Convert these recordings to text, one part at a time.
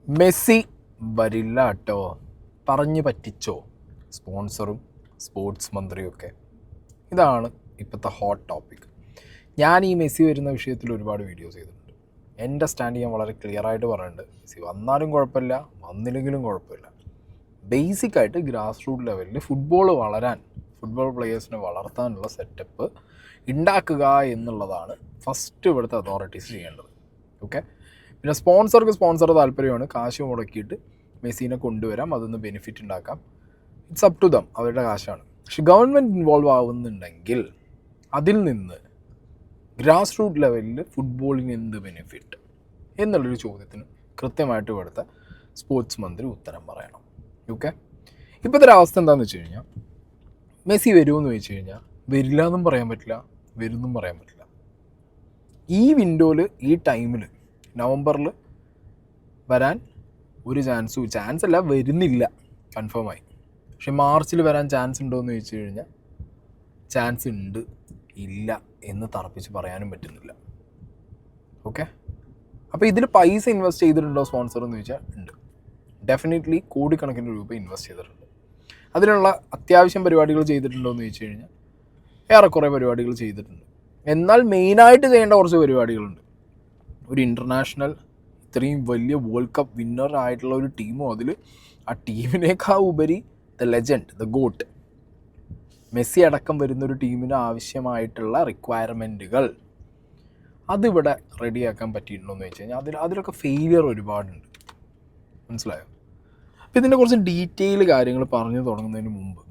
Messi വരില്ല കേട്ടോ, പറഞ്ഞു പറ്റിച്ചോ സ്പോൺസറും സ്പോർട്സ് മന്ത്രിയൊക്കെ. ഇതാണ് ഇപ്പോഴത്തെ ഹോട്ട് ടോപ്പിക്. ഞാൻ ഈ മെസ്സി വരുന്ന വിഷയത്തിൽ ഒരുപാട് വീഡിയോസ് ചെയ്തിട്ടുണ്ട്. എൻ്റെ സ്റ്റാൻഡ് ഞാൻ വളരെ ക്ലിയർ ആയിട്ട് പറയുന്നുണ്ട്. മെസ്സി വന്നാലും കുഴപ്പമില്ല, വന്നില്ലെങ്കിലും കുഴപ്പമില്ല. ബേസിക്കായിട്ട് ഗ്രാസ് റൂട്ട് ലെവലിൽ ഫുട്ബോൾ വളരാൻ, ഫുട്ബോൾ പ്ലെയേഴ്സിനെ വളർത്താനുള്ള സെറ്റപ്പ് ഉണ്ടാക്കുക എന്നുള്ളതാണ് ഫസ്റ്റ് ഇവിടുത്തെ അതോറിറ്റീസ് ചെയ്യേണ്ടത്. ഓക്കെ, പിന്നെ സ്പോൺസർ താല്പര്യമാണ്, കാശ് മുടക്കിയിട്ട് മെസ്സിനെ കൊണ്ടുവരാം, അതൊന്ന് ബെനിഫിറ്റ് ഉണ്ടാക്കാം. ഇറ്റ്സ് അപ് ടു ദം, അവരുടെ കാശാണ്. പക്ഷെ ഗവൺമെൻറ് ഇൻവോൾവ് ആവുന്നുണ്ടെങ്കിൽ അതിൽ നിന്ന് ഗ്രാസ് റൂട്ട് ലെവലിൽ ഫുട്ബോളിന് എന്ത് ബെനിഫിറ്റ് എന്നുള്ളൊരു ചോദ്യത്തിന് കൃത്യമായിട്ട് ഇവിടുത്തെ സ്പോർട്സ് മന്ത്രി ഉത്തരം പറയണം. ഓക്കെ, ഇപ്പോഴത്തെ ഒരു അവസ്ഥ എന്താണെന്ന് വെച്ച് കഴിഞ്ഞാൽ, മെസ്സി വരുമെന്ന് ചോദിച്ചു കഴിഞ്ഞാൽ വരില്ല എന്നും പറയാൻ പറ്റില്ല, വരുമെന്നും പറയാൻ പറ്റില്ല. ഈ വിൻഡോയിൽ, ഈ ടൈമിൽ, നവംബറിൽ വരാൻ ഒരു ചാൻസ് അല്ല, വരുന്നില്ല കൺഫേമായി. പക്ഷെ മാർച്ചിൽ വരാൻ ചാൻസ് ഉണ്ടോ എന്ന് ചോദിച്ചു കഴിഞ്ഞാൽ ചാൻസ് ഉണ്ട്, ഇല്ല എന്ന് തറപ്പിച്ച് പറയാനും പറ്റുന്നില്ല. ഓക്കെ, അപ്പോൾ ഇതിൽ പൈസ ഇൻവെസ്റ്റ് ചെയ്തിട്ടുണ്ടോ സ്പോൺസർ എന്ന് ചോദിച്ചാൽ ഉണ്ട്. ഡെഫിനറ്റ്ലി കോടിക്കണക്കിന് രൂപ ഇൻവെസ്റ്റ് ചെയ്തിട്ടുണ്ട്. അതിനുള്ള അത്യാവശ്യം പരിപാടികൾ ചെയ്തിട്ടുണ്ടോ എന്ന് ചോദിച്ചു കഴിഞ്ഞാൽ ഏറെക്കുറെ പരിപാടികൾ ചെയ്തിട്ടുണ്ട്. എന്നാൽ മെയിനായിട്ട് ചെയ്യേണ്ട കുറച്ച് പരിപാടികളുണ്ട്. ഒരു ഇൻ്റർനാഷണൽ ഇത്രയും വലിയ വേൾഡ് കപ്പ് വിന്നർ ആയിട്ടുള്ള ഒരു ടീമും, അതിൽ ആ ടീമിനേക്കാൾ ഉപരി the legend, the goat Messi അടക്കം വരുന്നൊരു ടീമിന് ആവശ്യമായിട്ടുള്ള റിക്വയർമെൻറ്റുകൾ അതിവിടെ റെഡിയാക്കാൻ പറ്റിയിട്ടുണ്ടോ എന്ന് വെച്ച് കഴിഞ്ഞാൽ അതിലൊക്കെ ഫെയിലിയർ ഒരുപാടുണ്ട്. മനസ്സിലായോ? അപ്പോൾ ഇതിൻ്റെ കുറച്ച് ഡീറ്റെയിൽ കാര്യങ്ങൾ പറഞ്ഞു തുടങ്ങുന്നതിന് മുമ്പ്,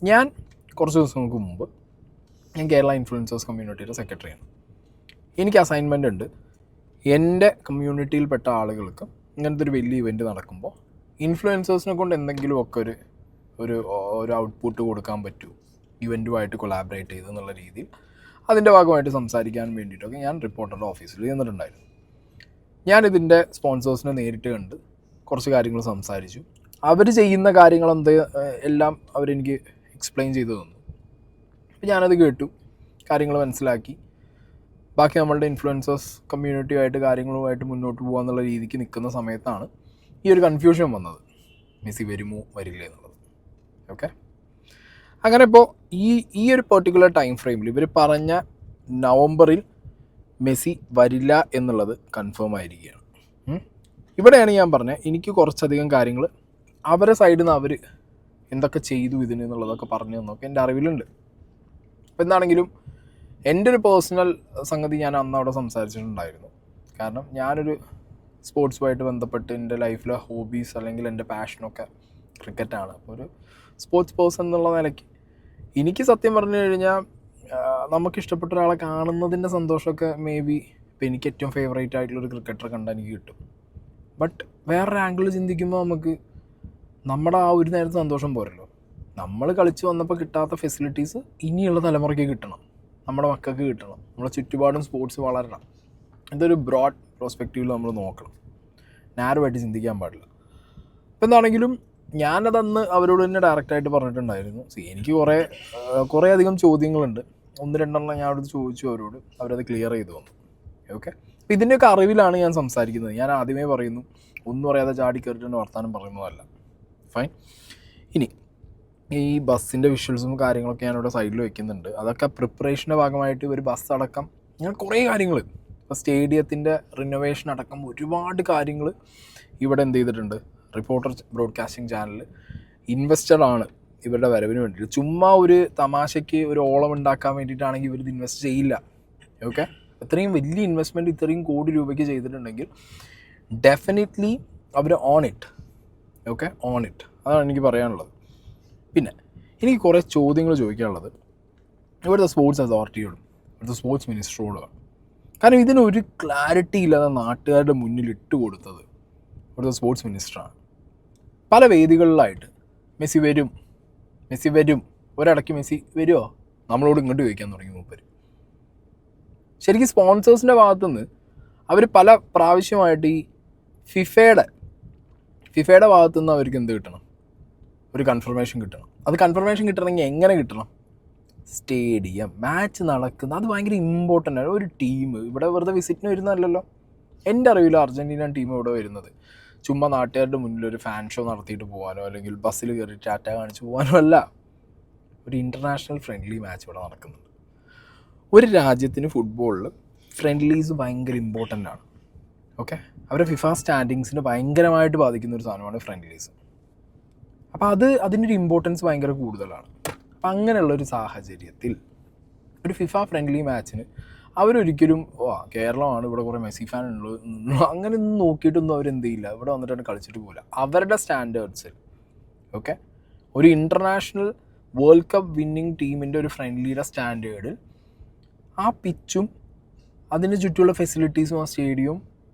ഞാൻ കുറച്ച് ദിവസങ്ങൾക്ക് മുമ്പ് ഞാൻ കേരള ഇൻഫ്ലുവൻസേഴ്സ് കമ്മ്യൂണിറ്റിയുടെ സെക്രട്ടറിയാണ്. എനിക്ക് അസൈൻമെൻ്റ് ഉണ്ട്, എൻ്റെ കമ്മ്യൂണിറ്റിയിൽപ്പെട്ട ആളുകൾക്ക് ഇങ്ങനത്തെ ഒരു വലിയ ഇവൻറ്റ് നടക്കുമ്പോൾ ഇൻഫ്ലുവൻസേഴ്സിനെ കൊണ്ട് എന്തെങ്കിലുമൊക്കെ ഒരു ഔട്ട്പുട്ട് കൊടുക്കാൻ പറ്റൂ, ഇവൻറ്റുമായിട്ട് കൊളാബറേറ്റ് ചെയ്ത് എന്നുള്ള രീതിയിൽ അതിൻ്റെ ഭാഗമായിട്ട് സംസാരിക്കാൻ വേണ്ടിയിട്ടൊക്കെ ഞാൻ റിപ്പോർട്ടറുടെ ഓഫീസിൽ ചെന്നിട്ടുണ്ടായിരുന്നു. ഞാനിതിൻ്റെ സ്പോൺസേഴ്സിനെ നേരിട്ട് കണ്ട് കുറച്ച് കാര്യങ്ങൾ സംസാരിച്ചു. അവർ ചെയ്യുന്ന കാര്യങ്ങൾ എല്ലാം അവരെനിക്ക് എക്സ്പ്ലെയിൻ ചെയ്തു തന്നു. അപ്പോൾ ഞാനത് കേട്ടു, കാര്യങ്ങൾ മനസ്സിലാക്കി. ബാക്കി നമ്മളുടെ ഇൻഫ്ലുവൻസേഴ്സ് കമ്മ്യൂണിറ്റിയുമായിട്ട് കാര്യങ്ങളുമായിട്ട് മുന്നോട്ട് പോകുക എന്നുള്ള രീതിക്ക് നിൽക്കുന്ന സമയത്താണ് ഈ ഒരു കൺഫ്യൂഷൻ വന്നത്, മെസ്സി വരുമോ വരില്ല എന്നുള്ളത്. ഓക്കെ, അങ്ങനെ ഇപ്പോൾ ഈ ഒരു പെർട്ടിക്കുലർ ടൈം ഫ്രെയിമിൽ ഇവർ പറഞ്ഞ നവംബറിൽ മെസ്സി വരില്ല എന്നുള്ളത് കൺഫേം ആയിരിക്കുകയാണ്. ഇവിടെയാണ് ഞാൻ പറഞ്ഞത്, എനിക്ക് കുറച്ചധികം കാര്യങ്ങൾ അവരെ സൈഡിൽ നിന്ന് അവർ എന്തൊക്കെ ചെയ്തു ഇതിന് എന്നുള്ളതൊക്കെ പറഞ്ഞു തന്നൊക്കെ എൻ്റെ അറിവിലുണ്ട്. അപ്പോൾ എന്താണെങ്കിലും എൻ്റെ ഒരു പേഴ്സണൽ സംഗതി ഞാൻ അന്ന് അവിടെ സംസാരിച്ചിട്ടുണ്ടായിരുന്നു. കാരണം ഞാനൊരു സ്പോർട്സുമായിട്ട് ബന്ധപ്പെട്ട് എൻ്റെ ലൈഫിലെ ഹോബീസ് അല്ലെങ്കിൽ എൻ്റെ പാഷനൊക്കെ ക്രിക്കറ്റാണ്. അപ്പോൾ ഒരു സ്പോർട്സ് പേഴ്സൺ എന്നുള്ള നിലയ്ക്ക് എനിക്ക് സത്യം പറഞ്ഞു കഴിഞ്ഞാൽ നമുക്കിഷ്ടപ്പെട്ട ഒരാളെ കാണുന്നതിൻ്റെ സന്തോഷമൊക്കെ മേ ബി ഇപ്പോൾ എനിക്ക് ഏറ്റവും ഫേവറേറ്റ് ആയിട്ടുള്ളൊരു ക്രിക്കറ്ററെ കണ്ടാൽ എനിക്ക് കിട്ടും. ബട്ട് വേറൊരു ആംഗിൾ ചിന്തിക്കുമ്പോൾ നമുക്ക് നമ്മുടെ ആ ഒരു നേരത്തെ സന്തോഷം പോരല്ലോ. നമ്മൾ കളിച്ച് വന്നപ്പോൾ കിട്ടാത്ത ഫെസിലിറ്റീസ് ഇനിയുള്ള തലമുറയ്ക്ക് കിട്ടണം, നമ്മുടെ മക്കൾക്ക് കിട്ടണം, നമ്മുടെ ചുറ്റുപാടും സ്പോർട്സ് വളരണം. ഇതൊരു ബ്രോഡ് പ്രോസ്പെക്റ്റീവിൽ നമ്മൾ നോക്കണം, നാരോവായിട്ട് ചിന്തിക്കാൻ പാടില്ല. ഇപ്പം എന്താണെങ്കിലും ഞാനതന്ന് അവരോട് തന്നെ ഡയറക്റ്റായിട്ട് പറഞ്ഞിട്ടുണ്ടായിരുന്നു. എനിക്ക് കുറേ അധികം ചോദ്യങ്ങളുണ്ട്. 1-2 ഞാൻ അവിടുന്ന് ചോദിച്ചു അവരോട്, അവരത് ക്ലിയർ ചെയ്തു തന്നു. ഓക്കെ, അപ്പോൾ ഇതിൻ്റെയൊക്കെ അറിവിലാണ് ഞാൻ സംസാരിക്കുന്നത്. ഞാൻ ആദ്യമേ പറയുന്നു, ഒന്നും അറിയാതെ ചാടി കയറിയിട്ട് വർത്താനം പറയുന്നതല്ല. ഫൈൻ. ഇനി ഈ ബസ്സിൻ്റെ വിഷ്വൽസും കാര്യങ്ങളൊക്കെ ഞാനിവിടെ സൈഡിൽ വെക്കുന്നുണ്ട്. അതൊക്കെ പ്രിപ്പറേഷൻ്റെ ഭാഗമായിട്ട് ഒരു ബസ് അടക്കം ഞാൻ കുറേ കാര്യങ്ങൾ, ഇപ്പോൾ സ്റ്റേഡിയത്തിൻ്റെ റിനോവേഷൻ അടക്കം ഒരുപാട് കാര്യങ്ങൾ ഇവിടെ എന്ത് ചെയ്തിട്ടുണ്ട്. റിപ്പോർട്ടർ ബ്രോഡ്കാസ്റ്റിംഗ് ചാനൽ ഇൻവെസ്റ്റഡാണ് ഇവരുടെ വരവിന് വേണ്ടിയിട്ട്. ചുമ്മാ ഒരു തമാശയ്ക്ക് ഒരു ഓളം ഉണ്ടാക്കാൻ വേണ്ടിയിട്ടാണെങ്കിൽ ഇവരിത് ഇൻവെസ്റ്റ് ചെയ്യില്ല. ഓക്കെ, ഇത്രയും വലിയ ഇൻവെസ്റ്റ്മെൻറ്റ് ഇത്രയും കോടി രൂപയ്ക്ക് ചെയ്തിട്ടുണ്ടെങ്കിൽ ഡെഫിനറ്റ്ലി അവർ own it. Okay, own it, അതാണ് എനിക്ക് പറയാനുള്ളത്. പിന്നെ എനിക്ക് കുറേ ചോദ്യങ്ങൾ ചോദിക്കാനുള്ളത് ഇവിടുത്തെ സ്പോർട്സ് അതോറിറ്റിയോടും ഇവിടുത്തെ സ്പോർട്സ് മിനിസ്റ്ററോടുമാണ്. കാരണം ഇതിനൊരു ക്ലാരിറ്റി ഇല്ലാതെ നാട്ടുകാരുടെ മുന്നിൽ ഇട്ട് കൊടുത്തത് ഇവിടുത്തെ സ്പോർട്സ് മിനിസ്റ്ററാണ്. പല വേദികളിലായിട്ട് മെസ്സി വരും ഒരിടയ്ക്ക് മെസ്സി വരുമോ നമ്മളോട് ഇങ്ങോട്ട് ചോദിക്കാൻ തുടങ്ങി മൂപ്പര്. ശരിക്കും സ്പോൺസേഴ്സിൻ്റെ ഭാഗത്തുനിന്ന് അവർ പല പ്രാവശ്യമായിട്ട് ഈ ഫിഫയുടെ ഭാഗത്തുനിന്ന് അവർക്ക് എന്ത് കിട്ടണം, ഒരു കൺഫർമേഷൻ കിട്ടണം. അത് കൺഫർമേഷൻ കിട്ടണമെങ്കിൽ എങ്ങനെ കിട്ടണം? സ്റ്റേഡിയം, മാച്ച് നടക്കുന്ന, അത് ഭയങ്കര ഇമ്പോർട്ടൻ്റ് ആണ്. ഒരു ടീം ഇവിടെ വെറുതെ വിസിറ്റിന് വരുന്നതല്ലല്ലോ. എൻ്റെ അറിവിൽ അർജൻറ്റീന ടീം ഇവിടെ വരുന്നത് ചുമ്മാ നാട്ടുകാരുടെ മുന്നിൽ ഒരു ഫാൻ ഷോ നടത്തിയിട്ട് പോകാനോ അല്ലെങ്കിൽ ബസ്സിൽ കയറി ടാറ്റ കാണിച്ച് പോകാനോ അല്ല. ഒരു ഇൻ്റർനാഷണൽ ഫ്രണ്ട്ലി മാച്ച് ഇവിടെ നടക്കുന്നുണ്ട്. ഒരു രാജ്യത്തിന് ഫുട്ബോളിൽ ഫ്രണ്ട്ലീസ് ഭയങ്കര ഇമ്പോർട്ടൻ്റ് ആണ്. ഓക്കെ, അവരുടെ ഫിഫ സ്റ്റാൻഡിങ്സിന് ഭയങ്കരമായിട്ട് ബാധിക്കുന്ന ഒരു സാധനമാണ് ഫ്രണ്ട്ലീസ്. അപ്പോൾ അതിൻ്റെ ഒരു ഇമ്പോർട്ടൻസ് ഭയങ്കര കൂടുതലാണ്. അപ്പം അങ്ങനെയുള്ളൊരു സാഹചര്യത്തിൽ ഒരു ഫിഫ ഫ്രണ്ട്ലി മാച്ചിന് അവരൊരിക്കലും കേരളമാണ്, ഇവിടെ കുറേ മെസ്സി ഫാൻ ഉള്ളത്, അങ്ങനെയൊന്നും നോക്കിയിട്ടൊന്നും അവരെന്ത് ചെയ്യില്ല, ഇവിടെ വന്നിട്ടാണ് കളിച്ചിട്ട് പോകില്ല. അവരുടെ സ്റ്റാൻഡേർഡ്സിൽ ഓക്കെ, ഒരു ഇൻ്റർനാഷണൽ വേൾഡ് കപ്പ് വിന്നിങ് ടീമിൻ്റെ ഒരു ഫ്രണ്ട്ലിയുടെ സ്റ്റാൻഡേർഡിൽ ആ പിച്ചും അതിന് ചുറ്റുമുള്ള ഫെസിലിറ്റീസും ആ സ്റ്റേഡിയവും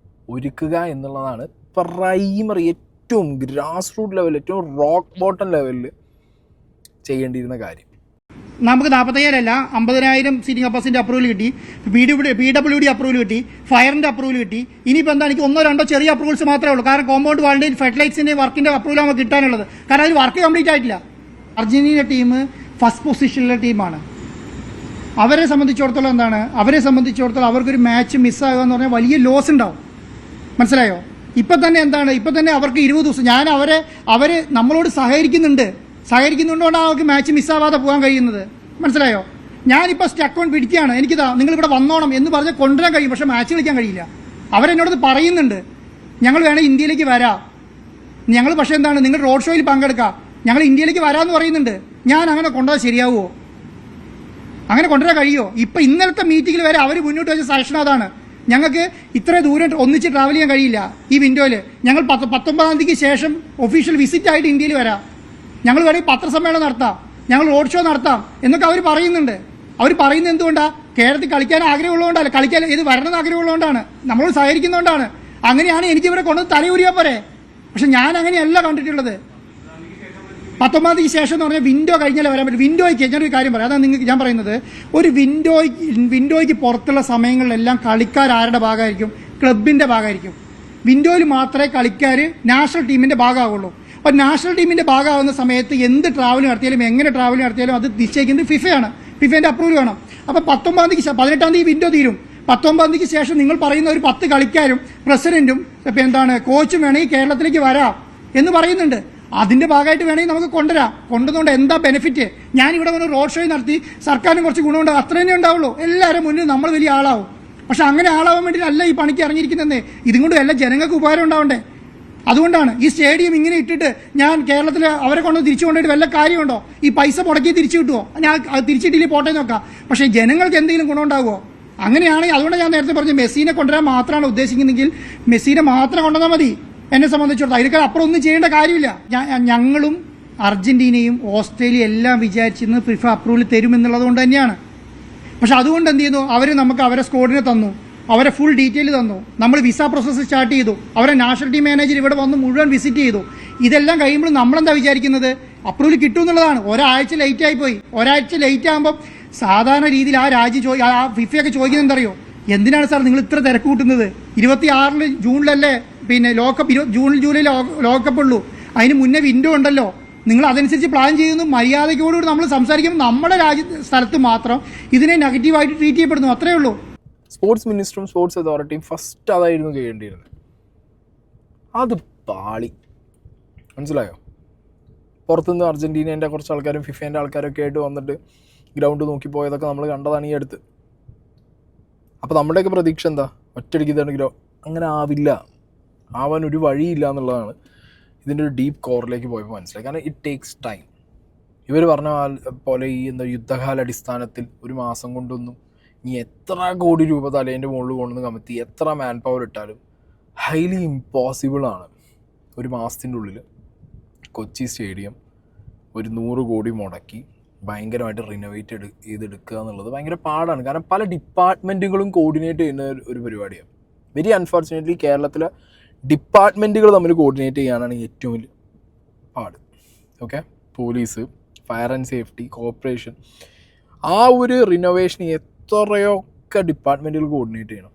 ഒരുക്കുക എന്നുള്ളതാണ് പ്രൈമറി, ഏറ്റവും ഗ്രാസ് റൂട്ട് ലെവൽ, ഏറ്റവും റോക്ക് ബോട്ടം ലെവലിൽ ചെയ്യേണ്ടിയിരുന്ന കാര്യം. നമുക്ക് 45,000 അല്ല 50,000 സീറ്റിംഗ് കപ്പാസിറ്റി അപ്രൂവൽ കിട്ടി, PWD അപ്രൂവൽ കിട്ടി, ഫയറിൻ്റെ അപ്രൂവൽ കിട്ടി. ഇനിയിപ്പോൾ എന്താ, എനിക്ക് 1-2 ചെറിയ അപ്രൂവൽസ് മാത്രമേ ഉള്ളൂ. കാരണം കോമ്പൗണ്ട് വാളിൻ്റെയും ഫെഡ്ലൈറ്റ്സിൻ്റെയും വർക്കിൻ്റെ അപ്രൂവൽ നമുക്ക് കിട്ടാനുള്ളത്. കാരണം അതിൽ വർക്ക് കംപ്ലീറ്റ് ആയിട്ടില്ല. അർജന്റീന ടീം ഫസ്റ്റ് പൊസിഷനിലെ ടീമാണ്. അവരെ സംബന്ധിച്ചിടത്തോളം എന്താണ്, അവർക്കൊരു മാച്ച് മിസ്സാകുക എന്ന് പറഞ്ഞാൽ വലിയ ലോസ് ഉണ്ടാവും. മനസ്സിലായോ? ഇപ്പം തന്നെ എന്താണ്, അവർക്ക് 20 ദിവസം അവർ നമ്മളോട് സഹകരിക്കുന്നുകൊണ്ടാണ് അവർക്ക് മാച്ച് മിസ്സാവാതെ പോകാൻ കഴിയുന്നത്. മനസ്സിലായോ? ഞാനിപ്പോൾ സ്റ്റക്ക് ഓൺ പിടിക്കുകയാണ്, എനിക്കിതാ നിങ്ങളിവിടെ വന്നോണം എന്ന് പറഞ്ഞ് കൊണ്ടുവരാൻ കഴിയും, പക്ഷേ മാച്ച് കളിക്കാൻ കഴിയില്ല. അവരെന്നോട് പറയുന്നുണ്ട് ഞങ്ങൾ വേണേൽ ഇന്ത്യയിലേക്ക് വരാം, ഞങ്ങൾ പക്ഷേ എന്താണ് നിങ്ങൾ റോഡ് ഷോയിൽ പങ്കെടുക്കാം, ഞങ്ങൾ ഇന്ത്യയിലേക്ക് വരാമെന്ന് പറയുന്നുണ്ട്. ഞാൻ അങ്ങനെ കൊണ്ടുപോകാൻ ശരിയാവുമോ? അങ്ങനെ കൊണ്ടുവരാൻ കഴിയുമോ? ഇപ്പം ഇന്നലത്തെ മീറ്റിങ്ങിൽ വരെ അവർ മുന്നോട്ട് വെച്ച സജഷൻ അതാണ്, ഞങ്ങൾക്ക് ഇത്ര ദൂരം ഒന്നിച്ച് ട്രാവൽ ചെയ്യാൻ കഴിയില്ല ഈ വിൻഡോയിൽ, ഞങ്ങൾ 19-ാം തീയതിക്ക് ശേഷം ഒഫീഷ്യൽ വിസിറ്റ് ആയിട്ട് ഇന്ത്യയിൽ വരാം, ഞങ്ങൾ വേണമെങ്കിൽ പത്രസമ്മേളനം നടത്താം, ഞങ്ങൾ റോഡ് ഷോ നടത്താം എന്നൊക്കെ അവർ പറയുന്നുണ്ട്. അവർ പറയുന്നത് എന്തുകൊണ്ടാണ്? കേരളത്തിൽ കളിക്കാൻ ആഗ്രഹമുള്ളതുകൊണ്ടല്ല, കളിക്കാൻ ഇത് വരണമെന്ന് ആഗ്രഹമുള്ളതുകൊണ്ടാണ്, നമ്മളോട് സഹകരിക്കുന്നതുകൊണ്ടാണ്. അങ്ങനെയാണ് എനിക്ക് ഇവരെ കൊണ്ട് തലയൂരിയാൽ പോരെ. പക്ഷെ ഞാൻ അങ്ങനെയല്ല കണ്ടിട്ടുള്ളത്. 19-ാം തീയതിക്ക് ശേഷം എന്ന് പറഞ്ഞാൽ വിൻഡോ കഴിഞ്ഞാലേ വരാൻ പറ്റും. വിൻഡോയ്ക്ക് ഞാനൊരു കാര്യം പറയാം, അതാണ് നിങ്ങൾക്ക് ഞാൻ പറയുന്നത്. ഒരു വിൻഡോയ്ക്ക് പുറത്തുള്ള സമയങ്ങളിലെല്ലാം കളിക്കാർ ആരുടെ ഭാഗമായിരിക്കും? ക്ലബിൻ്റെ ഭാഗമായിരിക്കും. വിൻഡോയിൽ മാത്രമേ കളിക്കാർ നാഷണൽ ടീമിൻ്റെ ഭാഗമാകുള്ളൂ. അപ്പോൾ നാഷണൽ ടീമിൻ്റെ ഭാഗമാകുന്ന സമയത്ത് എന്ത് ട്രാവൽ നടത്തിയാലും എങ്ങനെ ട്രാവൽ നടത്തിയാലും അത് നിശ്ചയിക്കുന്നത് ഫിഫയാണ്, ഫിഫേൻ്റെ അപ്രൂവൽ വേണം. അപ്പോൾ 19-ാം തീയതി 18-ാം തീയതി വിൻഡോ തീരും. 19-ാം തീയതിക്ക് ശേഷം നിങ്ങൾ പറയുന്ന ഒരു 10 കളിക്കാരും പ്രസിഡന്റും കോച്ചും വേണമെങ്കിൽ കേരളത്തിലേക്ക് വരാം എന്ന് പറയുന്നുണ്ട്. അതിൻ്റെ ഭാഗമായിട്ട് വേണമെങ്കിൽ നമുക്ക് കൊണ്ടുവന്നുകൊണ്ട് എന്താ ബെനിഫിറ്റ്? ഞാനിവിടെ വന്ന് റോഡ് ഷോ നടത്തി സർക്കാരിന് കുറച്ച് ഗുണമുണ്ട്, അത്ര തന്നെ ഉണ്ടാവുള്ളൂ. എല്ലാവരും മുന്നിൽ നമ്മൾ വലിയ ആളാവും. പക്ഷെ അങ്ങനെ ആളാവാൻ വേണ്ടിയിട്ടല്ല ഈ പണിക്ക് ഇറങ്ങിയിരിക്കുന്നതേ. ഇതും കൊണ്ട് എല്ലാ ജനങ്ങൾക്ക് ഉപകാരം ഉണ്ടാവണ്ടേ? അതുകൊണ്ടാണ് ഈ സ്റ്റേഡിയം ഇങ്ങനെ ഇട്ടിട്ട് ഞാൻ കേരളത്തിൽ അവരെ കൊണ്ട് തിരിച്ചു കൊണ്ടുപോയിട്ട് വല്ല കാര്യമുണ്ടോ? ഈ പൈസ മുടക്കി തിരിച്ചു കിട്ടുമോ? ഞാൻ തിരിച്ചിട്ടില്ലേ പോട്ടെ നോക്കാം. പക്ഷേ ജനങ്ങൾക്ക് എന്തെങ്കിലും ഗുണമുണ്ടാകുമോ? അങ്ങനെയാണെങ്കിൽ അതുകൊണ്ട് ഞാൻ നേരത്തെ പറഞ്ഞു, മെസ്സിനെ കൊണ്ടുവരാൻ മാത്രമാണ് ഉദ്ദേശിക്കുന്നതെങ്കിൽ മെസ്സിനെ മാത്രം കൊണ്ടുവന്നാൽ മതി. എന്നെ സംബന്ധിച്ചിടത്തോളം അതിനേക്കാൾ അപ്പുറം ഒന്നും ചെയ്യേണ്ട കാര്യമില്ല. ഞങ്ങളും അർജന്റീനയും ഓസ്ട്രേലിയ എല്ലാം വിചാരിച്ചിരുന്നത് ഫിഫ അപ്രൂവൽ തരുമെന്നുള്ളത് കൊണ്ട് തന്നെയാണ്. പക്ഷെ അതുകൊണ്ട് എന്ത് ചെയ്യുന്നു, അവർ നമുക്ക് അവരെ സ്ക്വാഡിനെ തന്നു, അവരെ ഫുൾ ഡീറ്റെയിൽ തന്നു, നമ്മൾ വിസ പ്രോസസ്സ് സ്റ്റാർട്ട് ചെയ്തു, അവരെ നാഷണൽ ടീം മാനേജർ ഇവിടെ വന്ന് മുഴുവൻ വിസിറ്റ് ചെയ്തു. ഇതെല്ലാം കഴിയുമ്പോൾ നമ്മളെന്താ വിചാരിക്കുന്നത്, അപ്രൂവൽ കിട്ടും എന്നുള്ളതാണ്. ഒരാഴ്ച ലേറ്റ് ആയിപ്പോയി. ഒരാഴ്ച ലേറ്റ് ആകുമ്പം സാധാരണ രീതിയിൽ ആ ഫിഫയൊക്കെ ചോദിക്കുന്നത് എന്തറിയോ, എന്തിനാണ് സാർ നിങ്ങൾ ഇത്ര തിരക്ക് കൂട്ടുന്നത്? 26 ജൂണിലല്ലേ ലോകകപ്പ്, ജൂലൈയിൽ ലോകകപ്പ് ഉള്ളൂ, അതിന് മുന്നേ വിൻഡോ ഉണ്ടല്ലോ, നിങ്ങൾ അതനുസരിച്ച് പ്ലാൻ ചെയ്യുന്നു. മര്യാദയ്ക്കോടുകൂടി നമ്മൾ സംസാരിക്കുമ്പോൾ നമ്മുടെ സ്ഥലത്ത് മാത്രം ഇതിനെ നെഗറ്റീവായിട്ട് ട്രീറ്റ് ചെയ്യപ്പെടുന്നു, അത്രയേ ഉള്ളൂ. സ്പോർട്സ് മിനിസ്റ്ററും സ്പോർട്സ് അതോറിറ്റിയും ഫസ്റ്റ് അതായിരുന്നു ചെയ്യേണ്ടിയിരുന്നത്. അത് പാളി. മനസ്സിലായോ? പുറത്തുനിന്ന് അർജന്റീനേൻ്റെ കുറച്ച് ആൾക്കാരും ഫിഫേൻ്റെ ആൾക്കാരൊക്കെ ആയിട്ട് വന്നിട്ട് ഗ്രൗണ്ട് നോക്കി പോയതൊക്കെ നമ്മൾ കണ്ടതാണ് ഈ അടുത്ത്. അപ്പോൾ നമ്മുടെയൊക്കെ പ്രതീക്ഷ എന്താ? ഒറ്റയടിക്ക് ഇതാണ് അങ്ങനെ ആവാൻ ഒരു വഴിയില്ല എന്നുള്ളതാണ് ഇതിൻ്റെ ഒരു ഡീപ്പ് കോറിലേക്ക് പോയപ്പോൾ മനസ്സിലായി. കാരണം ഇറ്റ് ടേക്സ് ടൈം. ഇവർ പറഞ്ഞ പോലെ ഈ യുദ്ധകാലാടിസ്ഥാനത്തിൽ ഒരു മാസം കൊണ്ടൊന്നും ഇനി എത്ര കോടി രൂപ തലേൻ്റെ മുകളിൽ കൊണ്ടുവന്ന് കമത്തി എത്ര മാൻ പവർ ഇട്ടാലും ഹൈലി ഇമ്പോസിബിളാണ് ഒരു മാസത്തിൻ്റെ ഉള്ളിൽ കൊച്ചി സ്റ്റേഡിയം ഒരു 100 കോടി മുടക്കി ഭയങ്കരമായിട്ട് റിനോവേറ്റ് ചെയ്തെടുക്കുക എന്നുള്ളത് ഭയങ്കര പാടാണ്. കാരണം പല ഡിപ്പാർട്ട്മെൻറ്റുകളും കോർഡിനേറ്റ് ചെയ്യുന്ന ഒരു പരിപാടിയാണ്. വെരി അൺഫോർച്ചുനേറ്റ്ലി കേരളത്തിലെ ഡിപ്പാർട്ട്മെൻറ്റുകൾ തമ്മിൽ കോർഡിനേറ്റ് ചെയ്യാനാണ് ഏറ്റവും വലിയ പാട്. Okay, police, fire and safety, corporation, ആ ഒരു റിനോവേഷൻ എത്രയൊക്കെ ഡിപ്പാർട്ട്മെൻറ്റുകൾ കോർഡിനേറ്റ് ചെയ്യണം.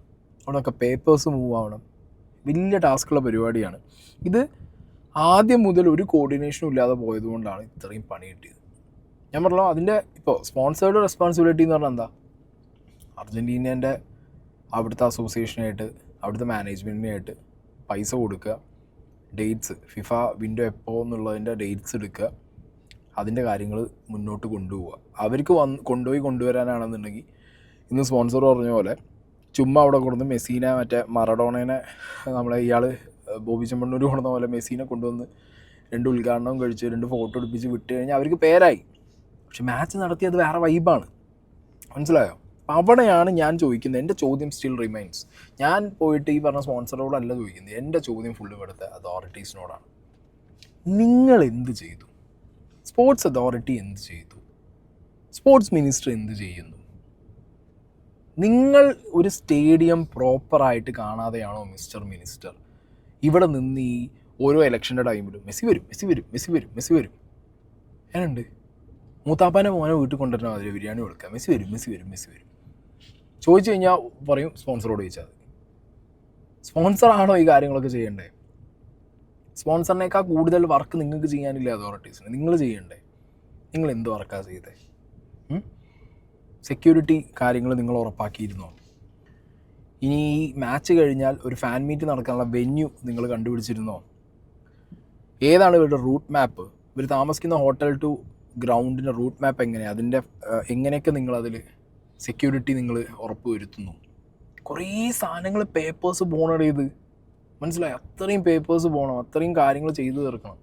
അവിടെയൊക്കെ പേപ്പേഴ്സ് മൂവ് ആവണം. വലിയ ടാസ്ക്കുള്ള പരിപാടിയാണ് ഇത്. ആദ്യം മുതൽ ഒരു കോർഡിനേഷനും ഇല്ലാതെ പോയതുകൊണ്ടാണ് ഇത്രയും പണി കിട്ടിയത്. ഞാൻ പറഞ്ഞല്ലോ, അതിൻ്റെ ഇപ്പോൾ സ്പോൺസേർഡ് റെസ്പോൺസിബിലിറ്റി എന്ന് പറഞ്ഞാൽ എന്താ? അർജൻറ്റീനേൻ്റെ അവിടുത്തെ അസോസിയേഷനായിട്ട് അവിടുത്തെ മാനേജ്മെൻറ്റിനായിട്ട് പൈസ കൊടുക്കുക, ഡേറ്റ്സ് ഫിഫ വിൻഡോ എപ്പോൾ എന്നുള്ളതിൻ്റെ ഡേറ്റ്സ് എടുക്കുക, അതിൻ്റെ കാര്യങ്ങൾ മുന്നോട്ട് കൊണ്ടുപോവുക. അവർക്ക് കൊണ്ടുവരാനാണെന്നുണ്ടെങ്കിൽ ഇന്ന് സ്പോൺസർ പറഞ്ഞ പോലെ ചുമ്മാ അവിടെ കൊടുന്ന് മെസ്സിനെ മറ്റേ മറഡോണേനെ നമ്മളെ ഇയാൾ ബോബി ചെമ്മണ്ണൂർ കൊണ്ടുവന്ന പോലെ മെസ്സിനെ കൊണ്ടുവന്ന് 2 ഉദ്ഘാടനവും കഴിച്ച് 2 ഫോട്ടോ എടുപ്പിച്ച് വിട്ട് കഴിഞ്ഞാൽ അവർക്ക് പേരായി. പക്ഷെ മാച്ച് നടത്തിയത് വേറെ വൈബാണ്, മനസ്സിലായോ? അവിടെയാണ് ഞാൻ ചോദിക്കുന്നത്. എൻ്റെ ചോദ്യം സ്റ്റിൽ റിമൈൻസ്. ഞാൻ പോയിട്ട് ഈ പറഞ്ഞ സ്പോൺസറോടല്ല ചോദിക്കുന്നത്. എൻ്റെ ചോദ്യം ഫുള്ള് ഇവിടുത്തെ അതോറിറ്റീസിനോടാണ്. നിങ്ങൾ എന്ത് ചെയ്തു? സ്പോർട്സ് അതോറിറ്റി എന്ത് ചെയ്തു? സ്പോർട്സ് മിനിസ്റ്റർ എന്ത് ചെയ്യുന്നു? നിങ്ങൾ ഒരു സ്റ്റേഡിയം പ്രോപ്പറായിട്ട് കാണാതെയാണോ മിസ്റ്റർ മിനിസ്റ്റർ ഇവിടെ നിന്ന് ഈ ഓരോ ഇലക്ഷൻ്റെ ടൈമിലും മെസ്സി വരും മെസ്സി വരും മെസ്സി വരും മെസ്സി വരും എന്നുണ്ട്? മൂത്താപ്പാനെ മോനെ വീട്ടിൽ കൊണ്ടുവരുന്ന മാതിരി ബിരിയാണി കൊടുക്കുക, മെസ്സി വരും മെസ്സി വരും മെസ്സി വരും. ചോദിച്ചു കഴിഞ്ഞാൽ പറയും സ്പോൺസറോട് ചോദിച്ചാൽ മതി. സ്പോൺസറാണോ ഈ കാര്യങ്ങളൊക്കെ ചെയ്യേണ്ടത്? സ്പോൺസറിനേക്കാൾ കൂടുതൽ വർക്ക് നിങ്ങൾക്ക് ചെയ്യാനില്ല അതോറിറ്റീസിന്. നിങ്ങൾ ചെയ്യണ്ടേ? നിങ്ങൾ എന്ത് വർക്കാണ് ചെയ്തത്? സെക്യൂരിറ്റി കാര്യങ്ങൾ നിങ്ങൾ ഉറപ്പാക്കിയിരുന്നോ? ഇനി ഈ മാച്ച് കഴിഞ്ഞാൽ ഒരു ഫാൻ മീറ്റ് നടക്കാനുള്ള വെന്യൂ നിങ്ങൾ കണ്ടുപിടിച്ചിരുന്നോ? ഏതാണ് ഇവരുടെ റൂട്ട് മാപ്പ്? ഇവർ താമസിക്കുന്ന ഹോട്ടൽ ടു ഗ്രൗണ്ടിൻ്റെ റൂട്ട് മാപ്പ് എങ്ങനെയാണ്? അതിൻ്റെ എങ്ങനെയൊക്കെ നിങ്ങളതിൽ സെക്യൂരിറ്റി നിങ്ങൾ ഉറപ്പ് വരുത്തുന്നു? കുറേ സാധനങ്ങൾ പേപ്പേഴ്സ് പോണത് ചെയ്ത് മനസ്സിലായി. അത്രയും പേപ്പേഴ്സ് പോകണം, അത്രയും കാര്യങ്ങൾ ചെയ്തു തീർക്കണം.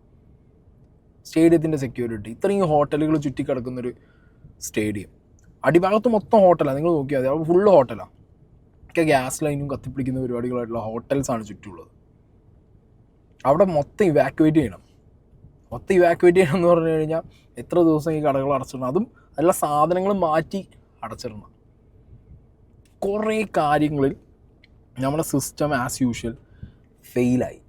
സ്റ്റേഡിയത്തിൻ്റെ സെക്യൂരിറ്റി, ഇത്രയും ഹോട്ടലുകൾ ചുറ്റിക്കിടക്കുന്നൊരു സ്റ്റേഡിയം, അടിഭാഗത്ത് മൊത്തം ഹോട്ടലാണ്. നിങ്ങൾ നോക്കിയാൽ മതി, അവിടെ ഫുള്ള് ഹോട്ടലാണ്. ഒക്കെ ഗ്യാസ് ലൈനും കത്തിപ്പിടിക്കുന്ന പരിപാടികളായിട്ടുള്ള ഹോട്ടൽസാണ് ചുറ്റുമുള്ളത്. അവിടെ മൊത്തം ഇവാക്യുവേറ്റ് ചെയ്യണം. മൊത്തം ഇവാക്യുവേറ്റ് ചെയ്യണം എന്ന് പറഞ്ഞു കഴിഞ്ഞാൽ എത്ര ദിവസം ഈ കടകൾ അടച്ചിടണം? അതും എല്ലാ സാധനങ്ങളും മാറ്റി അടച്ചിടണം. കുറേ കാര്യങ്ങളിൽ നമ്മുടെ സിസ്റ്റം ആസ് യൂഷ്വൽ ഫെയിലായി.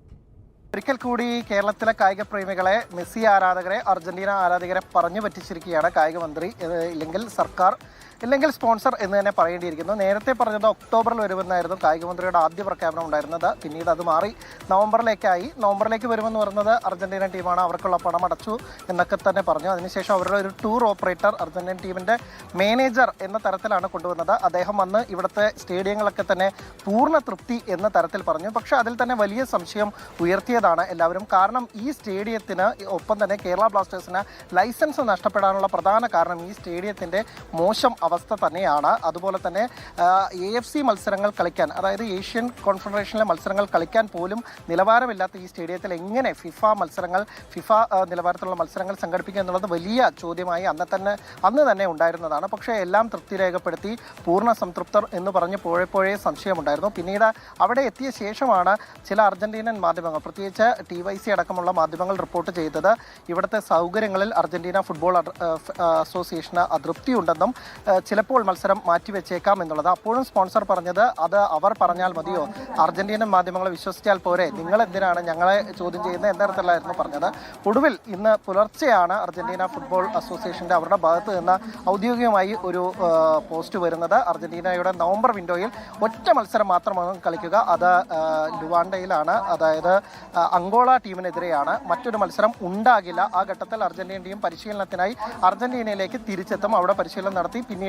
ഒരിക്കൽ കൂടി കേരളത്തിലെ കായിക പ്രേമികളെ, മെസ്സി ആരാധകരെ, അർജന്റീന ആരാധകരെ പറഞ്ഞു പറ്റിച്ചിരിക്കുകയാണ് കായിക മന്ത്രി, ഇല്ലെങ്കിൽ സർക്കാർ, ഇല്ലെങ്കിൽ സ്പോൺസർ എന്ന് തന്നെ പറയേണ്ടിയിരിക്കുന്നു. നേരത്തെ പറഞ്ഞത് ഒക്ടോബറിൽ വരുമെന്നായിരുന്നു കായിക മന്ത്രിയുടെ ആദ്യ പ്രഖ്യാപനം ഉണ്ടായിരുന്നത്. പിന്നീട് അത് മാറി നവംബറിലേക്കായി. നവംബറിലേക്ക് വരുമെന്ന് പറയുന്നത് അർജന്റീന ടീമാണ്, അവർക്കുള്ള പണം അടച്ചു എന്നൊക്കെ തന്നെ പറഞ്ഞു. അതിനുശേഷം അവരുടെ ഒരു ടൂർ ഓപ്പറേറ്റർ, അർജന്റീൻ ടീമിൻ്റെ മാനേജർ എന്ന തരത്തിലാണ് കൊണ്ടുവന്നത്. അദ്ദേഹം വന്ന് ഇവിടുത്തെ സ്റ്റേഡിയങ്ങളൊക്കെ തന്നെ പൂർണ്ണ തൃപ്തി എന്ന തരത്തിൽ പറഞ്ഞു. പക്ഷേ അതിൽ തന്നെ വലിയ സംശയം ഉയർത്തിയതാണ് എല്ലാവരും. കാരണം ഈ സ്റ്റേഡിയത്തിന് ഒപ്പം തന്നെ കേരള ബ്ലാസ്റ്റേഴ്സിന് ലൈസൻസ് നഷ്ടപ്പെടാനുള്ള പ്രധാന കാരണം ഈ സ്റ്റേഡിയത്തിൻ്റെ മോശം അവസ്ഥ തന്നെയാണ്. അതുപോലെ തന്നെ AFC മത്സരങ്ങൾ കളിക്കാൻ, അതായത് ഏഷ്യൻ കോൺഫെഡറേഷനിലെ മത്സരങ്ങൾ കളിക്കാൻ പോലും നിലവാരമില്ലാത്ത ഈ സ്റ്റേഡിയത്തിൽ എങ്ങനെ ഫിഫ നിലവാരത്തിലുള്ള മത്സരങ്ങൾ സംഘടിപ്പിക്കുക എന്നുള്ളത് വലിയ ചോദ്യമായി അന്ന് തന്നെ ഉണ്ടായിരുന്നതാണ്. പക്ഷേ എല്ലാം തൃപ്തി രേഖപ്പെടുത്തി പൂർണ്ണ സംതൃപ്തർ എന്ന് പറഞ്ഞ് പോഴപ്പോഴേ സംശയമുണ്ടായിരുന്നു. പിന്നീട് അവിടെ എത്തിയ ശേഷമാണ് ചില അർജന്റീനൻ മാധ്യമങ്ങൾ, പ്രത്യേകിച്ച് TYC അടക്കമുള്ള മാധ്യമങ്ങൾ റിപ്പോർട്ട് ചെയ്തത് ഇവിടുത്തെ സൗകര്യങ്ങളിൽ അർജന്റീന ഫുട്ബോൾ അസോസിയേഷന് അതൃപ്തിയുണ്ടെന്നും ചിലപ്പോൾ മത്സരം മാറ്റിവെച്ചേക്കാം എന്നുള്ളത്. അപ്പോഴും സ്പോൺസർ പറഞ്ഞത് അത് അവർ പറഞ്ഞാൽ മതിയോ, അർജന്റീനൻ മാധ്യമങ്ങളെ വിശ്വസിച്ചാൽ പോരെ, നിങ്ങൾ എന്തിനാണ് ഞങ്ങളെ ചോദ്യം ചെയ്യുന്നത് എന്ന തരത്തിലായിരുന്നു പറഞ്ഞത്. ഒടുവിൽ ഇന്ന് പുലർച്ചെയാണ് അർജന്റീന ഫുട്ബോൾ അസോസിയേഷൻ്റെ അവരുടെ ഭാഗത്ത് നിന്ന് ഔദ്യോഗികമായി ഒരു പോസ്റ്റ് വരുന്നത്. അർജന്റീനയുടെ നവംബർ വിൻഡോയിൽ ഒറ്റ മത്സരം മാത്രമാണ് കളിക്കുക, അത് ലുവാണ്ടയിലാണ്, അതായത് അങ്കോള ടീമിനെതിരെയാണ്. മറ്റൊരു മത്സരം ഉണ്ടാകില്ല. ആ ഘട്ടത്തിൽ അർജന്റീന ടീം പരിശീലനത്തിനായി അർജന്റീനയിലേക്ക് തിരിച്ചെത്തും. അവിടെ പരിശീലനം നടത്തി പിന്നീട്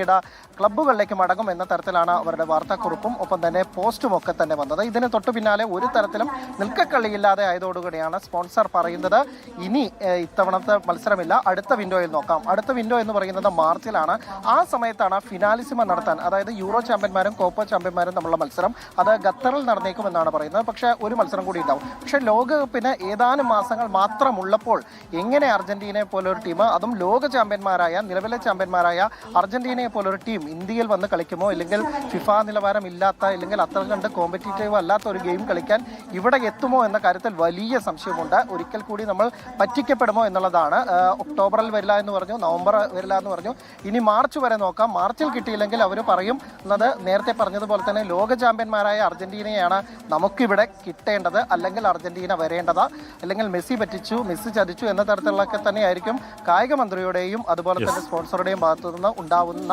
ക്ലബ്ബുകളിലേക്ക് മടങ്ങും എന്ന തരത്തിലാണ് അവരുടെ വാർത്താക്കുറിപ്പും ഒപ്പം തന്നെ പോസ്റ്റും ഒക്കെ തന്നെ വന്നത്. ഇതിന് തൊട്ടു പിന്നാലെ ഒരു തരത്തിലും നിൽക്കക്കളിയില്ലാതെ ആയതോടുകൂടിയാണ് സ്പോൺസർ പറയുന്നത് ഇനി ഇത്തവണത്തെ മത്സരമില്ല, അടുത്ത വിൻഡോയിൽ നോക്കാം. അടുത്ത വിൻഡോ എന്ന് പറയുന്നത് മാർച്ചിലാണ്. ആ സമയത്താണ് ഫിനാലിസിമ നടത്താൻ, അതായത് യൂറോ ചാമ്പ്യന്മാരും കോപ്പ ചാമ്പ്യന്മാരും തമ്മിലുള്ള മത്സരം, അത് ഖത്തറിൽ നടന്നേക്കുമെന്നാണ് പറയുന്നത്. പക്ഷേ ഒരു മത്സരം കൂടി ഉണ്ടാവും. പക്ഷേ ലോകകപ്പിന് ഏതാനും മാസങ്ങൾ മാത്രമുള്ളപ്പോൾ എങ്ങനെ അർജന്റീനയെ പോലൊരു ടീം, അതും ലോക ചാമ്പ്യന്മാരായ, നിലവിലെ ചാമ്പ്യന്മാരായ അർജന്റീനയെ പോലൊരു ടീം ഇന്ത്യയിൽ വന്ന് കളിക്കുമോ, അല്ലെങ്കിൽ ഫിഫ നിലവാരം ഇല്ലാത്ത, അല്ലെങ്കിൽ അത്ര കണ്ട് കോമ്പറ്റീറ്റീവ് അല്ലാത്ത ഒരു ഗെയിം കളിക്കാൻ ഇവിടെ എത്തുമോ എന്ന കാര്യത്തിൽ വലിയ സംശയമുണ്ട്. ഒരിക്കൽ കൂടി നമ്മൾ പറ്റിക്കപ്പെടുമോ എന്നുള്ളതാണ്. ഒക്ടോബറിൽ വരില്ല എന്ന് പറഞ്ഞു, നവംബർ വരില്ല എന്ന് പറഞ്ഞു, ഇനി മാർച്ച് വരെ നോക്കാം. മാർച്ചിൽ കിട്ടിയില്ലെങ്കിൽ അവർ പറയും എന്നത് നേരത്തെ പറഞ്ഞതുപോലെ തന്നെ ലോക ചാമ്പ്യന്മാരായ അർജന്റീനയാണ് നമുക്കിവിടെ കിട്ടേണ്ടത്, അല്ലെങ്കിൽ അർജന്റീന വരേണ്ടത്, അല്ലെങ്കിൽ മെസ്സി പറ്റിച്ചു, മെസ്സി ചതിച്ചു എന്ന തരത്തിലൊക്കെ തന്നെയായിരിക്കും കായിക മന്ത്രിയുടെയും അതുപോലെ തന്നെ സ്പോൺസറുടെയും ഭാഗത്തു നിന്ന് ഉണ്ടാവുന്ന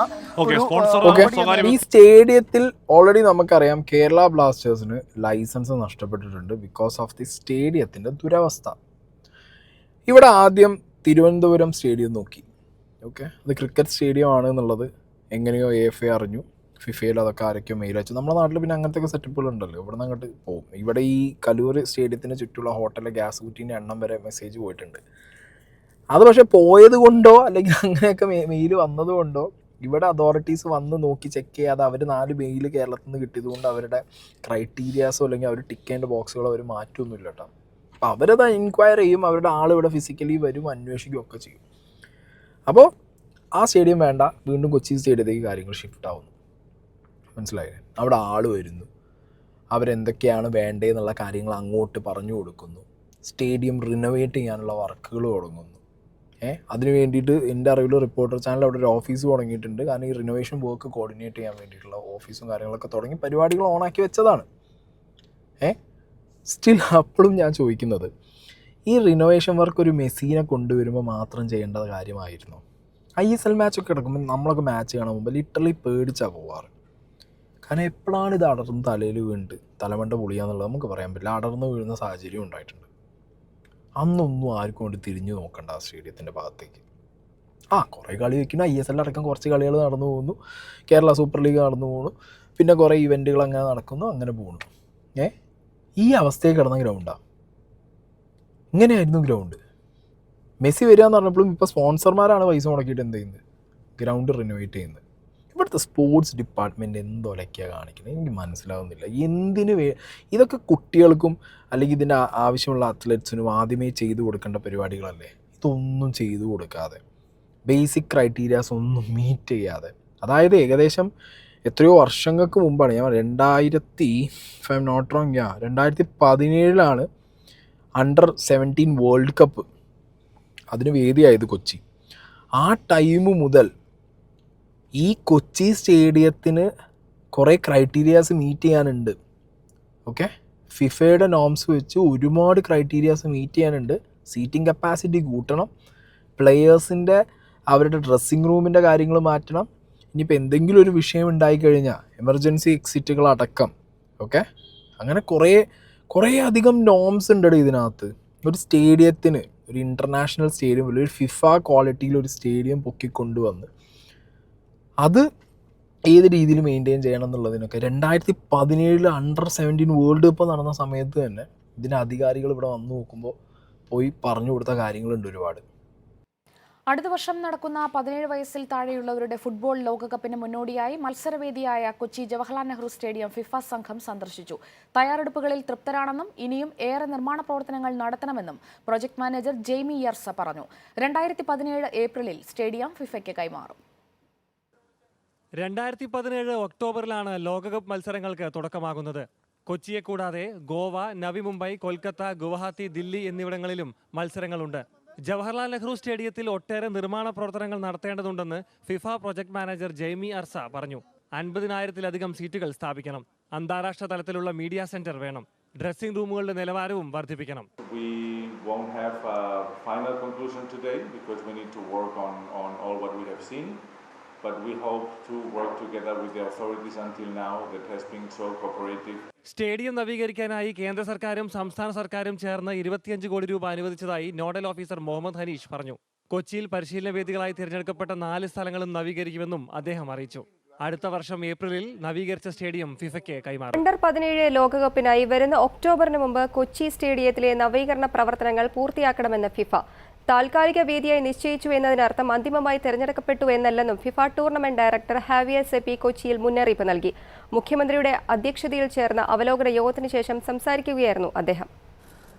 ഈ സ്റ്റേഡിയത്തിൽ. ഓൾറെഡി നമുക്കറിയാം കേരള ബ്ലാസ്റ്റേഴ്സിന് ലൈസൻസ് നഷ്ടപ്പെട്ടിട്ടുണ്ട് ബിക്കോസ് ഓഫ് ദി സ്റ്റേഡിയത്തിൻ്റെ ദുരവസ്ഥ. ഇവിടെ ആദ്യം തിരുവനന്തപുരം സ്റ്റേഡിയം നോക്കി. ഓക്കെ, അത് ക്രിക്കറ്റ് സ്റ്റേഡിയം ആണ് എന്നുള്ളത് എങ്ങനെയോ AFA അറിഞ്ഞു. ഫിഫയിൽ അതൊക്കെ ആരൊക്കെയോ മെയിൽ അയച്ചു. നമ്മുടെ നാട്ടിൽ പിന്നെ അങ്ങനത്തെ സെറ്റപ്പുകളുണ്ടല്ലോ. ഇവിടെ നിന്ന് അങ്ങോട്ട് പോകും. ഇവിടെ ഈ കലൂർ സ്റ്റേഡിയത്തിന് ചുറ്റുമുള്ള ഹോട്ടലിലെ ഗ്യാസ് കുറ്റീൻ്റെ എണ്ണം വരെ മെസ്സേജ് പോയിട്ടുണ്ട്. അത് പക്ഷേ പോയത് കൊണ്ടോ അല്ലെങ്കിൽ അങ്ങനെയൊക്കെ മെയിൽ വന്നത് കൊണ്ടോ ഇവിടെ അതോറിറ്റീസ് വന്ന് നോക്കി ചെക്ക് ചെയ്യാതെ അവർ 4 മെയിൽ കേരളത്തിൽ നിന്ന് കിട്ടിയത് കൊണ്ട് അവരുടെ ക്രൈറ്റീരിയാസോ അല്ലെങ്കിൽ അവർ ടിക്ക് ചെയ്യേണ്ട ബോക്സുകളോ അവർ മാറ്റമൊന്നുമില്ല കേട്ടോ. അപ്പോൾ അവരത് എൻക്വയർ ചെയ്യും, അവരുടെ ആൾ ഇവിടെ ഫിസിക്കലി വരും, അന്വേഷിക്കുകയും ഒക്കെ ചെയ്യും. അപ്പോൾ ആ സ്റ്റേഡിയം വേണ്ട, വീണ്ടും കൊച്ചി സ്റ്റേഡിയത്തേക്ക് കാര്യങ്ങൾ ഷിഫ്റ്റ് ആവുന്നു. മനസ്സിലായില്ലേ? അവിടെ ആൾ വരുന്നു, അവരെന്തൊക്കെയാണ് വേണ്ടതെന്നുള്ള കാര്യങ്ങൾ അങ്ങോട്ട് പറഞ്ഞു കൊടുക്കുന്നു, സ്റ്റേഡിയം റിനോവേറ്റ് ചെയ്യാനുള്ള വർക്കുകൾ തുടങ്ങുന്നു. അതിന് വേണ്ടിയിട്ട് എൻ്റെ അറിവിൽ റിപ്പോർട്ടർ ചാനൽ അവിടെ ഒരു ഓഫീസ് തുടങ്ങിയിട്ടുണ്ട്. കാരണം ഈ റിനോവേഷൻ വർക്ക് കോർഡിനേറ്റ് ചെയ്യാൻ വേണ്ടിയിട്ടുള്ള ഓഫീസും കാര്യങ്ങളൊക്കെ തുടങ്ങി പരിപാടികൾ ഓണാക്കി വെച്ചതാണ്. സ്റ്റിൽ അപ്പോഴും ഞാൻ ചോദിക്കുന്നത്, ഈ റിനോവേഷൻ വർക്ക് ഒരു മെസ്സിനെ കൊണ്ടുവരുമ്പോൾ മാത്രം ചെയ്യേണ്ട കാര്യമായിരുന്നു? ISL മാച്ചൊക്കെ കിടക്കുമ്പോൾ നമ്മളൊക്കെ മാച്ച് കാണാൻ മുമ്പ് ലിറ്ററലി പേടിച്ചാണ് പോവാറ്. കാരണം എപ്പോഴാണ് ഇത് അടർന്ന് തലയിൽ വീണിട്ട് തലമണ്ട പൊളിയാന്നുള്ളത് നമുക്ക് പറയാൻ പറ്റില്ല. അടർന്ന് വീഴുന്ന സാഹചര്യം ഉണ്ടായിട്ടുണ്ട്. അന്നൊന്നും ആർക്കും കൊണ്ട് തിരിഞ്ഞു നോക്കണ്ട ആ സ്റ്റേഡിയത്തിൻ്റെ ഭാഗത്തേക്ക്. കുറേ കളി വയ്ക്കുന്നു, ISL അടക്കം കുറച്ച് കളികൾ നടന്നു പോകുന്നു, കേരള സൂപ്പർ ലീഗ് നടന്നു പോകുന്നു, പിന്നെ കുറേ ഇവൻറ്റുകൾ അങ്ങനെ നടക്കുന്നു, അങ്ങനെ പോകുന്നു. ഈ അവസ്ഥയിൽ കിടന്ന ഗ്രൗണ്ടാണ്. ഇങ്ങനെയായിരുന്നു ഗ്രൗണ്ട്. മെസ്സി വരിക എന്ന് പറഞ്ഞപ്പോഴും ഇപ്പോൾ സ്പോൺസർമാരാണ് പൈസ മുടക്കിയിട്ട് എന്ത് ചെയ്യുന്നത്, ഗ്രൗണ്ട് റിനോവേറ്റ് ചെയ്യുന്നത്. ഇവിടുത്തെ സ്പോർട്സ് ഡിപ്പാർട്ട്മെൻറ്റ് എന്തൊലയ്ക്കാണ് കാണിക്കുന്നത് എനിക്ക് മനസ്സിലാവുന്നില്ല. ഇതൊക്കെ കുട്ടികൾക്കും അല്ലെങ്കിൽ ഇതിൻ്റെ ആവശ്യമുള്ള അത്ലറ്റ്സിനും ആദ്യമേ ചെയ്തു കൊടുക്കേണ്ട പരിപാടികളല്ലേ. ഇതൊന്നും ചെയ്തു കൊടുക്കാതെ, ബേസിക് ക്രൈറ്റീരിയാസ് ഒന്നും മീറ്റ് ചെയ്യാതെ, അതായത് ഏകദേശം എത്രയോ വർഷങ്ങൾക്ക് മുമ്പാണ്, ഞാൻ 2017 Under-17 വേൾഡ് കപ്പ് അതിന് വേദിയായത് കൊച്ചി. ആ ടൈം മുതൽ ഈ കൊച്ചി സ്റ്റേഡിയത്തിന് കുറേ ക്രൈറ്റീരിയാസ് മീറ്റ് ചെയ്യാനുണ്ട്. ഫിഫയുടെ നോംസ് വെച്ച് ഒരുപാട് ക്രൈറ്റീരിയാസ് മീറ്റ് ചെയ്യാനുണ്ട്. സീറ്റിംഗ് കപ്പാസിറ്റി കൂട്ടണം, പ്ലെയേഴ്സിൻ്റെ അവരുടെ ഡ്രസ്സിങ് റൂമിൻ്റെ കാര്യങ്ങൾ മാറ്റണം. ഇനിയിപ്പോൾ എന്തെങ്കിലും ഒരു വിഷയം ഉണ്ടായിക്കഴിഞ്ഞാൽ എമർജൻസി എക്സിറ്റുകളടക്കം അങ്ങനെ കുറേ അധികം നോംസ് ഉണ്ട് ഇതിനകത്ത്. ഒരു സ്റ്റേഡിയത്തിന്, ഒരു ഇൻ്റർനാഷണൽ സ്റ്റേഡിയം, ഒരു ഫിഫ ക്വാളിറ്റിയിൽ ഒരു സ്റ്റേഡിയം പൊക്കിക്കൊണ്ടുവന്ന് അത് ഏത് രീതിയിൽ മെയിൻറ്റെയിൻ ചെയ്യണം എന്നുള്ളതിനൊക്കെ 2017 Under-17 വേൾഡ് കപ്പ് നടന്ന സമയത്ത് തന്നെ ഇതിൻ്റെ അധികാരികൾ ഇവിടെ വന്നു നോക്കുമ്പോൾ പോയി പറഞ്ഞു കൊടുത്ത കാര്യങ്ങളുണ്ട് ഒരുപാട്. അടുത്ത വർഷം നടക്കുന്ന 17 വയസ്സിൽ താഴെയുള്ളവരുടെ ഫുട്ബോൾ ലോകകപ്പിന് മുന്നോടിയായി മത്സരവേദിയായ കൊച്ചി ജവഹർലാൽ നെഹ്റു സ്റ്റേഡിയം ഫിഫ സംഘം സന്ദർശിച്ചു. തയ്യാറെടുപ്പുകളിൽ തൃപ്തരാണെന്നും ഇനിയും ഏറെ നിർമ്മാണ പ്രവർത്തനങ്ങൾ നടത്തണമെന്നും പ്രൊജക്ട് മാനേജർ ജെയ്മി യർസ പറഞ്ഞു. 2017 ഏപ്രിലിൽ സ്റ്റേഡിയം ഫിഫയ്ക്ക് കൈമാറും. 2017 ഒക്ടോബറിലാണ് ലോകകപ്പ് മത്സരങ്ങൾക്ക് തുടക്കമാകുന്നത്. കൊച്ചിയെ കൂടാതെ ഗോവ, നവി മുംബൈ, കൊൽക്കത്ത, ഗുവാഹത്തി, ദില്ലി എന്നിവിടങ്ങളിലും മത്സരങ്ങളുണ്ട്. ജവഹർലാൽ നെഹ്റു സ്റ്റേഡിയത്തിൽ ഒട്ടേറെ നിർമ്മാണ പ്രവർത്തനങ്ങൾ നടത്തേണ്ടതുണ്ടെന്ന് FIFA project manager Jaimy Ursa പറഞ്ഞു. 50,000-ലധികം സീറ്റുകൾ സ്ഥാപിക്കണം. അന്താരാഷ്ട്ര തലത്തിലുള്ള മീഡിയ സെന്റർ വേണം. ഡ്രസ്സിംഗ് റൂമുകളുടെ നിലവാരവും വർദ്ധിപ്പിക്കണം. But we hope to work together with the authorities until now that has been so cooperative. Stadium നവീകരിക്കാനായി കേന്ദ്ര സർക്കാരും സംസ്ഥാന സർക്കാരും ചേർന്ന് 25 കോടി രൂപ അനുവദിച്ചതായി നോഡൽ ഓഫീസർ മുഹമ്മദ് ഹനീഷ് പറഞ്ഞു. കൊച്ചിയിൽ പരിശീലന വേദികളായി തിരഞ്ഞെടുക്കപ്പെട്ട 4 സ്ഥലങ്ങളും നവീകരിക്കുമെന്നും അദ്ദേഹം അറിയിച്ചു. അടുത്ത വർഷം ഏപ്രിലിൽ നവീകരിച്ച സ്റ്റേഡിയം ഫിഫയ്ക്ക് കൈമാറും. Under-17 ലോകകപ്പിനായി വരുന്ന ഒക്ടോബറിന് മുമ്പ് കൊച്ചി സ്റ്റേഡിയത്തിലെ നവീകരണ പ്രവർത്തനങ്ങൾ പൂർത്തിയാക്കണമെന്ന് ഫിഫ. താൽക്കാലിക വേദിയായി നിശ്ചയിച്ചു എന്നതിനർത്ഥം അന്തിമമായി തെരഞ്ഞെടുക്കപ്പെട്ടു എന്നല്ലെന്നും ഫിഫ ടൂർണമെന്റ് ഡയറക്ടർ ഹാവിയർ സെപ്പി കൊച്ചിയിൽ മുന്നറിയിപ്പ് നൽകി. മുഖ്യമന്ത്രിയുടെ അധ്യക്ഷതയിൽ ചേർന്ന അവലോകന യോഗത്തിന് ശേഷം സംസാരിക്കുകയായിരുന്നു അദ്ദേഹം.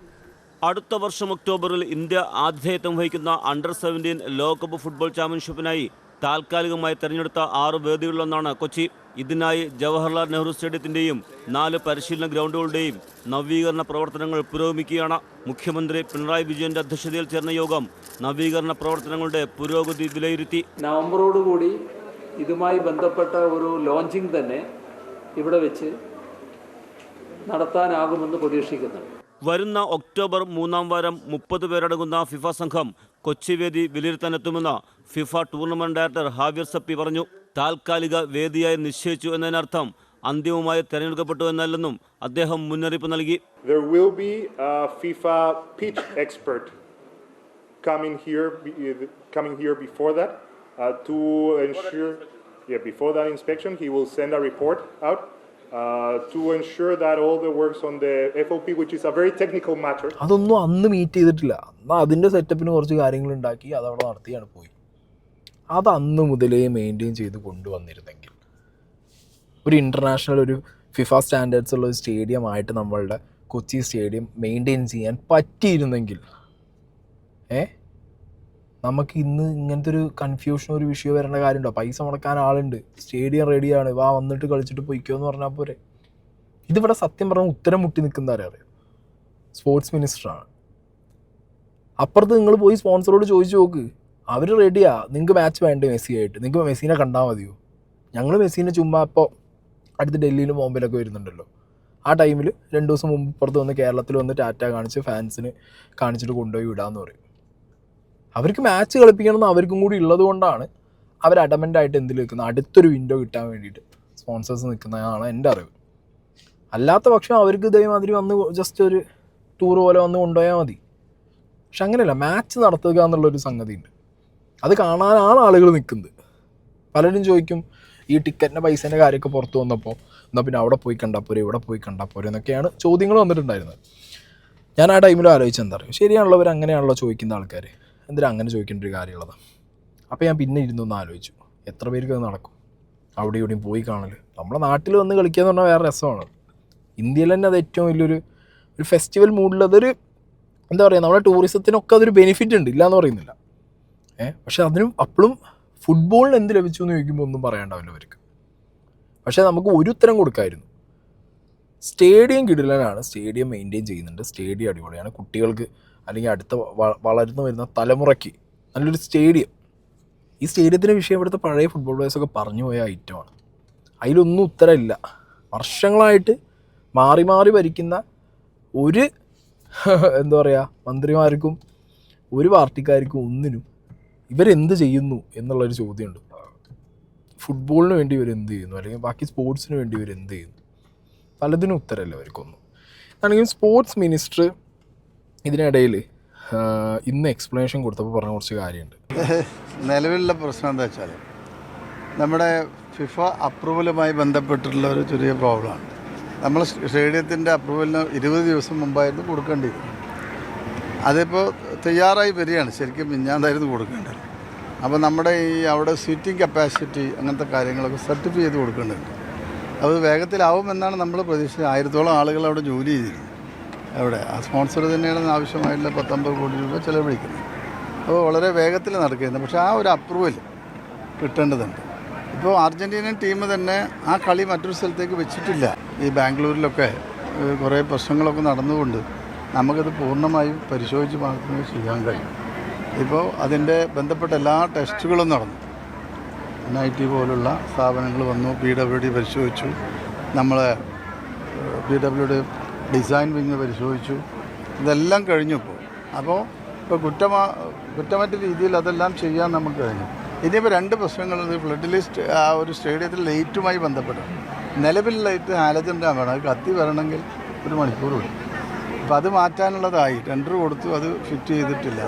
അടുത്ത വർഷം ഒക്ടോബറിൽ ഇന്ത്യ ആതിഥേയത്വം വഹിക്കുന്ന Under-17 ലോകകപ്പ് ഫുട്ബോൾ ചാമ്പ്യൻഷിപ്പിനായി താൽക്കാലികമായി തെരഞ്ഞെടുത്ത 6 വേദികളിലൊന്നാണ് കൊച്ചി. ഇതിനായി ജവഹർലാൽ നെഹ്റു സ്റ്റേഡിയത്തിൻ്റെയും 4 പരിശീലന ഗ്രൗണ്ടുകളുടെയും നവീകരണ പ്രവർത്തനങ്ങൾ പുരോഗമിക്കുകയാണ്. മുഖ്യമന്ത്രി പിണറായി വിജയന്റെ അധ്യക്ഷതയിൽ ചേർന്ന യോഗം നവീകരണ പ്രവർത്തനങ്ങളുടെ പുരോഗതി വിലയിരുത്തി. നവംബറോടുകൂടി ഇതുമായി ബന്ധപ്പെട്ട ഒരു ലോഞ്ചിങ് തന്നെ ഇവിടെ വെച്ച് നടത്താനാകുമെന്ന് പ്രതീക്ഷിക്കുന്നുണ്ട്. വരുന്ന ഒക്ടോബർ 3-ാം വാരം 30 പേരടങ്ങുന്ന ഫിഫ സംഘം കൊച്ചി വേദി വിലയിരുത്താനെത്തുമെന്ന് ഫിഫ ടൂർണമെന്റ് ഡയറക്ടർ ഹാവിയർ സെപ്പി പറഞ്ഞു. താൽക്കാലിക വേദിയായി നിശ്ചയിച്ചു എന്നതിനർത്ഥം അന്തിമമായി തെരഞ്ഞെടുക്കപ്പെട്ടു എന്നല്ലെന്നും അദ്ദേഹം മുന്നറിയിപ്പ് നൽകി. There will be a FIFA pitch expert coming here before that to ensure before that inspection, he will send a report out to ensure that all the works on the FOP, which is a very technical matter. അതൊന്നും അന്ന് meet ചെയ്തിട്ടില്ല. എന്നാൽ അതിൻ്റെ സെറ്റപ്പിന് കുറച്ച് കാര്യങ്ങൾ ഉണ്ടാക്കി അതവിടെ നടത്തിയാണ് പോയി. അത് അന്ന് മുതലേ മെയിൻറ്റെയിൻ ചെയ്ത് കൊണ്ടുവന്നിരുന്നെങ്കിൽ ഒരു ഇൻ്റർനാഷണൽ ഒരു ഫിഫ സ്റ്റാൻഡേർഡ്സ് ഉള്ള ഒരു സ്റ്റേഡിയമായിട്ട് നമ്മളുടെ കൊച്ചി സ്റ്റേഡിയം മെയിൻറ്റെയിൻ ചെയ്യാൻ പറ്റിയിരുന്നെങ്കിൽ നമുക്ക് ഇന്ന് ഇങ്ങനത്തെ ഒരു കൺഫ്യൂഷൻ ഒരു വിഷയം വരേണ്ട കാര്യമുണ്ടോ? പൈസ മുടക്കാൻ ആളുണ്ട്, സ്റ്റേഡിയം റെഡിയാണ്, വാ വന്നിട്ട് കളിച്ചിട്ട് പൊയ്ക്കോ എന്ന് പറഞ്ഞാൽ പോരെ. ഇതിവിടെ സത്യം പറഞ്ഞാൽ ഉത്തരം മുട്ടി നിൽക്കുന്ന അറിയാം, സ്പോർട്സ് മിനിസ്റ്ററാണ്. അപ്പുറത്ത് നിങ്ങൾ പോയി സ്പോൺസറോട് ചോദിച്ചു നോക്ക്, അവർ റെഡിയാ. നിങ്ങൾക്ക് മാച്ച് വേണ്ടേ മെസ്സിയായിട്ട്? നിങ്ങൾക്ക് മെസ്സിനെ കണ്ടാൽ മതിയോ? ഞങ്ങൾ മെസ്സിനെ ചുമ്മാ ഇപ്പോൾ അടുത്ത് ഡൽഹിയിലും ബോംബെയിലൊക്കെ വരുന്നുണ്ടല്ലോ, ആ ടൈമിൽ 2 ദിവസം മുമ്പ് പുറത്ത് വന്ന് കേരളത്തിൽ വന്ന് ടാറ്റ കാണിച്ച് ഫാൻസിന് കാണിച്ചിട്ട് കൊണ്ടുപോയി വിടാമെന്ന് പറയും. അവർക്ക് മാച്ച് കളിപ്പിക്കണമെന്ന് അവർക്കും കൂടി ഉള്ളത് കൊണ്ടാണ് അവർ അഡമൻ്റായിട്ട് എന്തിൽ നിൽക്കുന്നത്, അടുത്തൊരു വിൻഡോ കിട്ടാൻ വേണ്ടിയിട്ട് സ്പോൺസേഴ്സ് നിൽക്കുന്നതാണ് എൻ്റെ അറിവ്. അല്ലാത്ത പക്ഷം അവർക്ക് ഇതേമാതിരി വന്ന് ജസ്റ്റ് ഒരു ടൂർ പോലെ വന്ന് കൊണ്ടുപോയാൽ മതി. പക്ഷെ അങ്ങനെയല്ല, മാച്ച് നടത്തുക എന്നുള്ളൊരു സംഗതി ഉണ്ട്. അത് കാണാനാണ് ആളുകൾ നിൽക്കുന്നത്. പലരും ചോദിക്കും ഈ ടിക്കറ്റിൻ്റെ പൈസേൻ്റെ കാര്യമൊക്കെ പുറത്ത് വന്നപ്പോൾ എന്നാൽ പിന്നെ അവിടെ പോയി കണ്ടാൽ പോരെ, ഇവിടെ പോയി കണ്ടാൽ പോരെ എന്നൊക്കെയാണ് ചോദ്യങ്ങൾ വന്നിട്ടുണ്ടായിരുന്നത്. ഞാൻ ആ ടൈമിൽ ആലോചിച്ചത് എന്താ പറയുക, ശരിയാണല്ലോ, അവർ അങ്ങനെയാണല്ലോ ചോദിക്കുന്ന ആൾക്കാർ, എന്തിനാ അങ്ങനെ ചോദിക്കേണ്ട ഒരു കാര്യമുള്ളതാണ്. അപ്പോൾ ഞാൻ പിന്നെ ഇരുന്നൊന്ന് ആലോചിച്ചു, എത്ര പേർക്ക് അത് നടക്കും അവിടെ ഇവിടെയും പോയി കാണൽ. നമ്മുടെ നാട്ടിൽ വന്ന് കളിക്കുക എന്ന് പറഞ്ഞാൽ വേറെ രസമാണ്. ഇന്ത്യയിൽ തന്നെ അത് ഏറ്റവും വലിയൊരു ഫെസ്റ്റിവൽ മൂഡിൽ അതൊരു എന്താ പറയുക, നമ്മുടെ ടൂറിസത്തിനൊക്കെ അതൊരു ബെനിഫിറ്റ് ഉണ്ട്, ഇല്ലയെന്ന് പറയുന്നില്ല. പക്ഷെ അതിനും അപ്പോഴും ഫുട്ബോളിന് എന്ത് ലഭിച്ചു എന്ന് ചോദിക്കുമ്പോൾ ഒന്നും പറയാണ്ടാവില്ല അവർക്ക്. പക്ഷേ നമുക്ക് ഒരു ഉത്തരം കൊടുക്കാമായിരുന്നു. സ്റ്റേഡിയം കിടിലനാണ്, സ്റ്റേഡിയം മെയിൻറ്റെയിൻ ചെയ്യുന്നുണ്ട്, സ്റ്റേഡിയം അടിപൊളിയാണ്, കുട്ടികൾക്ക് അല്ലെങ്കിൽ അടുത്ത വളർന്നു വരുന്ന തലമുറയ്ക്ക് നല്ലൊരു സ്റ്റേഡിയം. ഈ സ്റ്റേഡിയത്തിൻ്റെ വിഷയം ഇവിടുത്തെ പഴയ ഫുട്ബോൾ പ്ലേയേഴ്സൊക്കെ പറഞ്ഞു പോയ ഐറ്റമാണ്. അതിലൊന്നും ഉത്തരമില്ല. വർഷങ്ങളായിട്ട് മാറി മാറി ഭരിക്കുന്ന ഒരു എന്താ പറയുക മന്ത്രിമാർക്കും ഒരു പാർട്ടിക്കാർക്കും ഒന്നിനും ഇവരെന്ത് ചെയ്യുന്നു എന്നുള്ളൊരു ചോദ്യമുണ്ട്. ഫുട്ബോളിന് വേണ്ടി ഇവരെന്ത് ചെയ്യുന്നു, അല്ലെങ്കിൽ ബാക്കി സ്പോർട്സിന് വേണ്ടി ഇവരെന്ത് ചെയ്യുന്നു, പലതിനും ഉത്തരമല്ല അവർക്കൊന്നും. ആണെങ്കിൽ സ്പോർട്സ് മിനിസ്റ്റർ ഇതിനിടയിൽ ഇന്ന് എക്സ്പ്ലനേഷൻ കൊടുത്തപ്പോൾ പറഞ്ഞ കുറച്ച് കാര്യമുണ്ട്. നിലവിലുള്ള പ്രശ്നം എന്താ വെച്ചാൽ നമ്മുടെ ഫിഫ അപ്രൂവലുമായി ബന്ധപ്പെട്ടിട്ടുള്ള ഒരു ചെറിയ പ്രോബ്ലമാണ്. നമ്മൾ സ്റ്റേഡിയത്തിൻ്റെ അപ്രൂവലിന് 20 ദിവസം മുമ്പായിരുന്നു കൊടുക്കേണ്ടിയിരുന്നത്. അതിപ്പോൾ തയ്യാറായി വരികയാണ്, ശരിക്കും മിഞ്ഞാന്നായിരുന്നു കൊടുക്കേണ്ടത്. അപ്പോൾ നമ്മുടെ ഈ അവിടെ സീറ്റിംഗ് കപ്പാസിറ്റി അങ്ങനത്തെ കാര്യങ്ങളൊക്കെ സർട്ടിഫൈ ചെയ്ത് കൊടുക്കേണ്ടതുണ്ട്. അത് വേഗത്തിലാവുമെന്നാണ് നമ്മൾ പ്രതീക്ഷിച്ചത്. 1000-ഓളം ആളുകൾ അവിടെ ജോലി ചെയ്തിരുന്നു. അവിടെ ആ സ്പോൺസർ തന്നെയാണ് ആവശ്യമായിട്ടുള്ള 19 കോടി രൂപ ചിലവഴിക്കുന്നത്. അപ്പോൾ വളരെ വേഗത്തിൽ നടക്കുന്നത്. പക്ഷേ ആ ഒരു അപ്രൂവൽ കിട്ടേണ്ടതുണ്ട്. ഇപ്പോൾ അർജൻറ്റീനൻ ടീം തന്നെ ആ കളി മറ്റൊരു സ്ഥലത്തേക്ക് വെച്ചിട്ടില്ല. ഈ ബാംഗ്ലൂരിലൊക്കെ കുറേ പ്രശ്നങ്ങളൊക്കെ നടന്നുകൊണ്ട് നമുക്കത് പൂർണ്ണമായും പരിശോധിച്ച് മാത്രമേ ചെയ്യാൻ കഴിയും. ഇപ്പോൾ അതിൻ്റെ ബന്ധപ്പെട്ട എല്ലാ ടെസ്റ്റുകളും നടന്നു. NIT പോലുള്ള സ്ഥാപനങ്ങൾ വന്നു, PWD പരിശോധിച്ചു, നമ്മളെ PWD ഡിസൈൻ വിങ് പരിശോധിച്ചു. ഇതെല്ലാം കഴിഞ്ഞപ്പോൾ ഇപ്പോൾ കുറ്റമറ്റ രീതിയിൽ അതെല്ലാം ചെയ്യാൻ നമുക്ക് കഴിഞ്ഞു. ഇനിയിപ്പോൾ 2 പ്രശ്നങ്ങളുണ്ട്. ഫ്ലഡ് ലിസ്റ്റ് ആ ഒരു സ്റ്റേഡിയത്തിൽ ലൈറ്റുമായി ബന്ധപ്പെട്ട് നിലവിൽ ലൈറ്റ് ഹാലജൻ്റെ വേണം, അത് കത്തി വരണമെങ്കിൽ 1 മണിക്കൂർ വിടും. അപ്പോൾ അത് മാറ്റാനുള്ളതായി ടെൻഡർ കൊടുത്തു, അത് ഫിറ്റ് ചെയ്തിട്ടില്ല.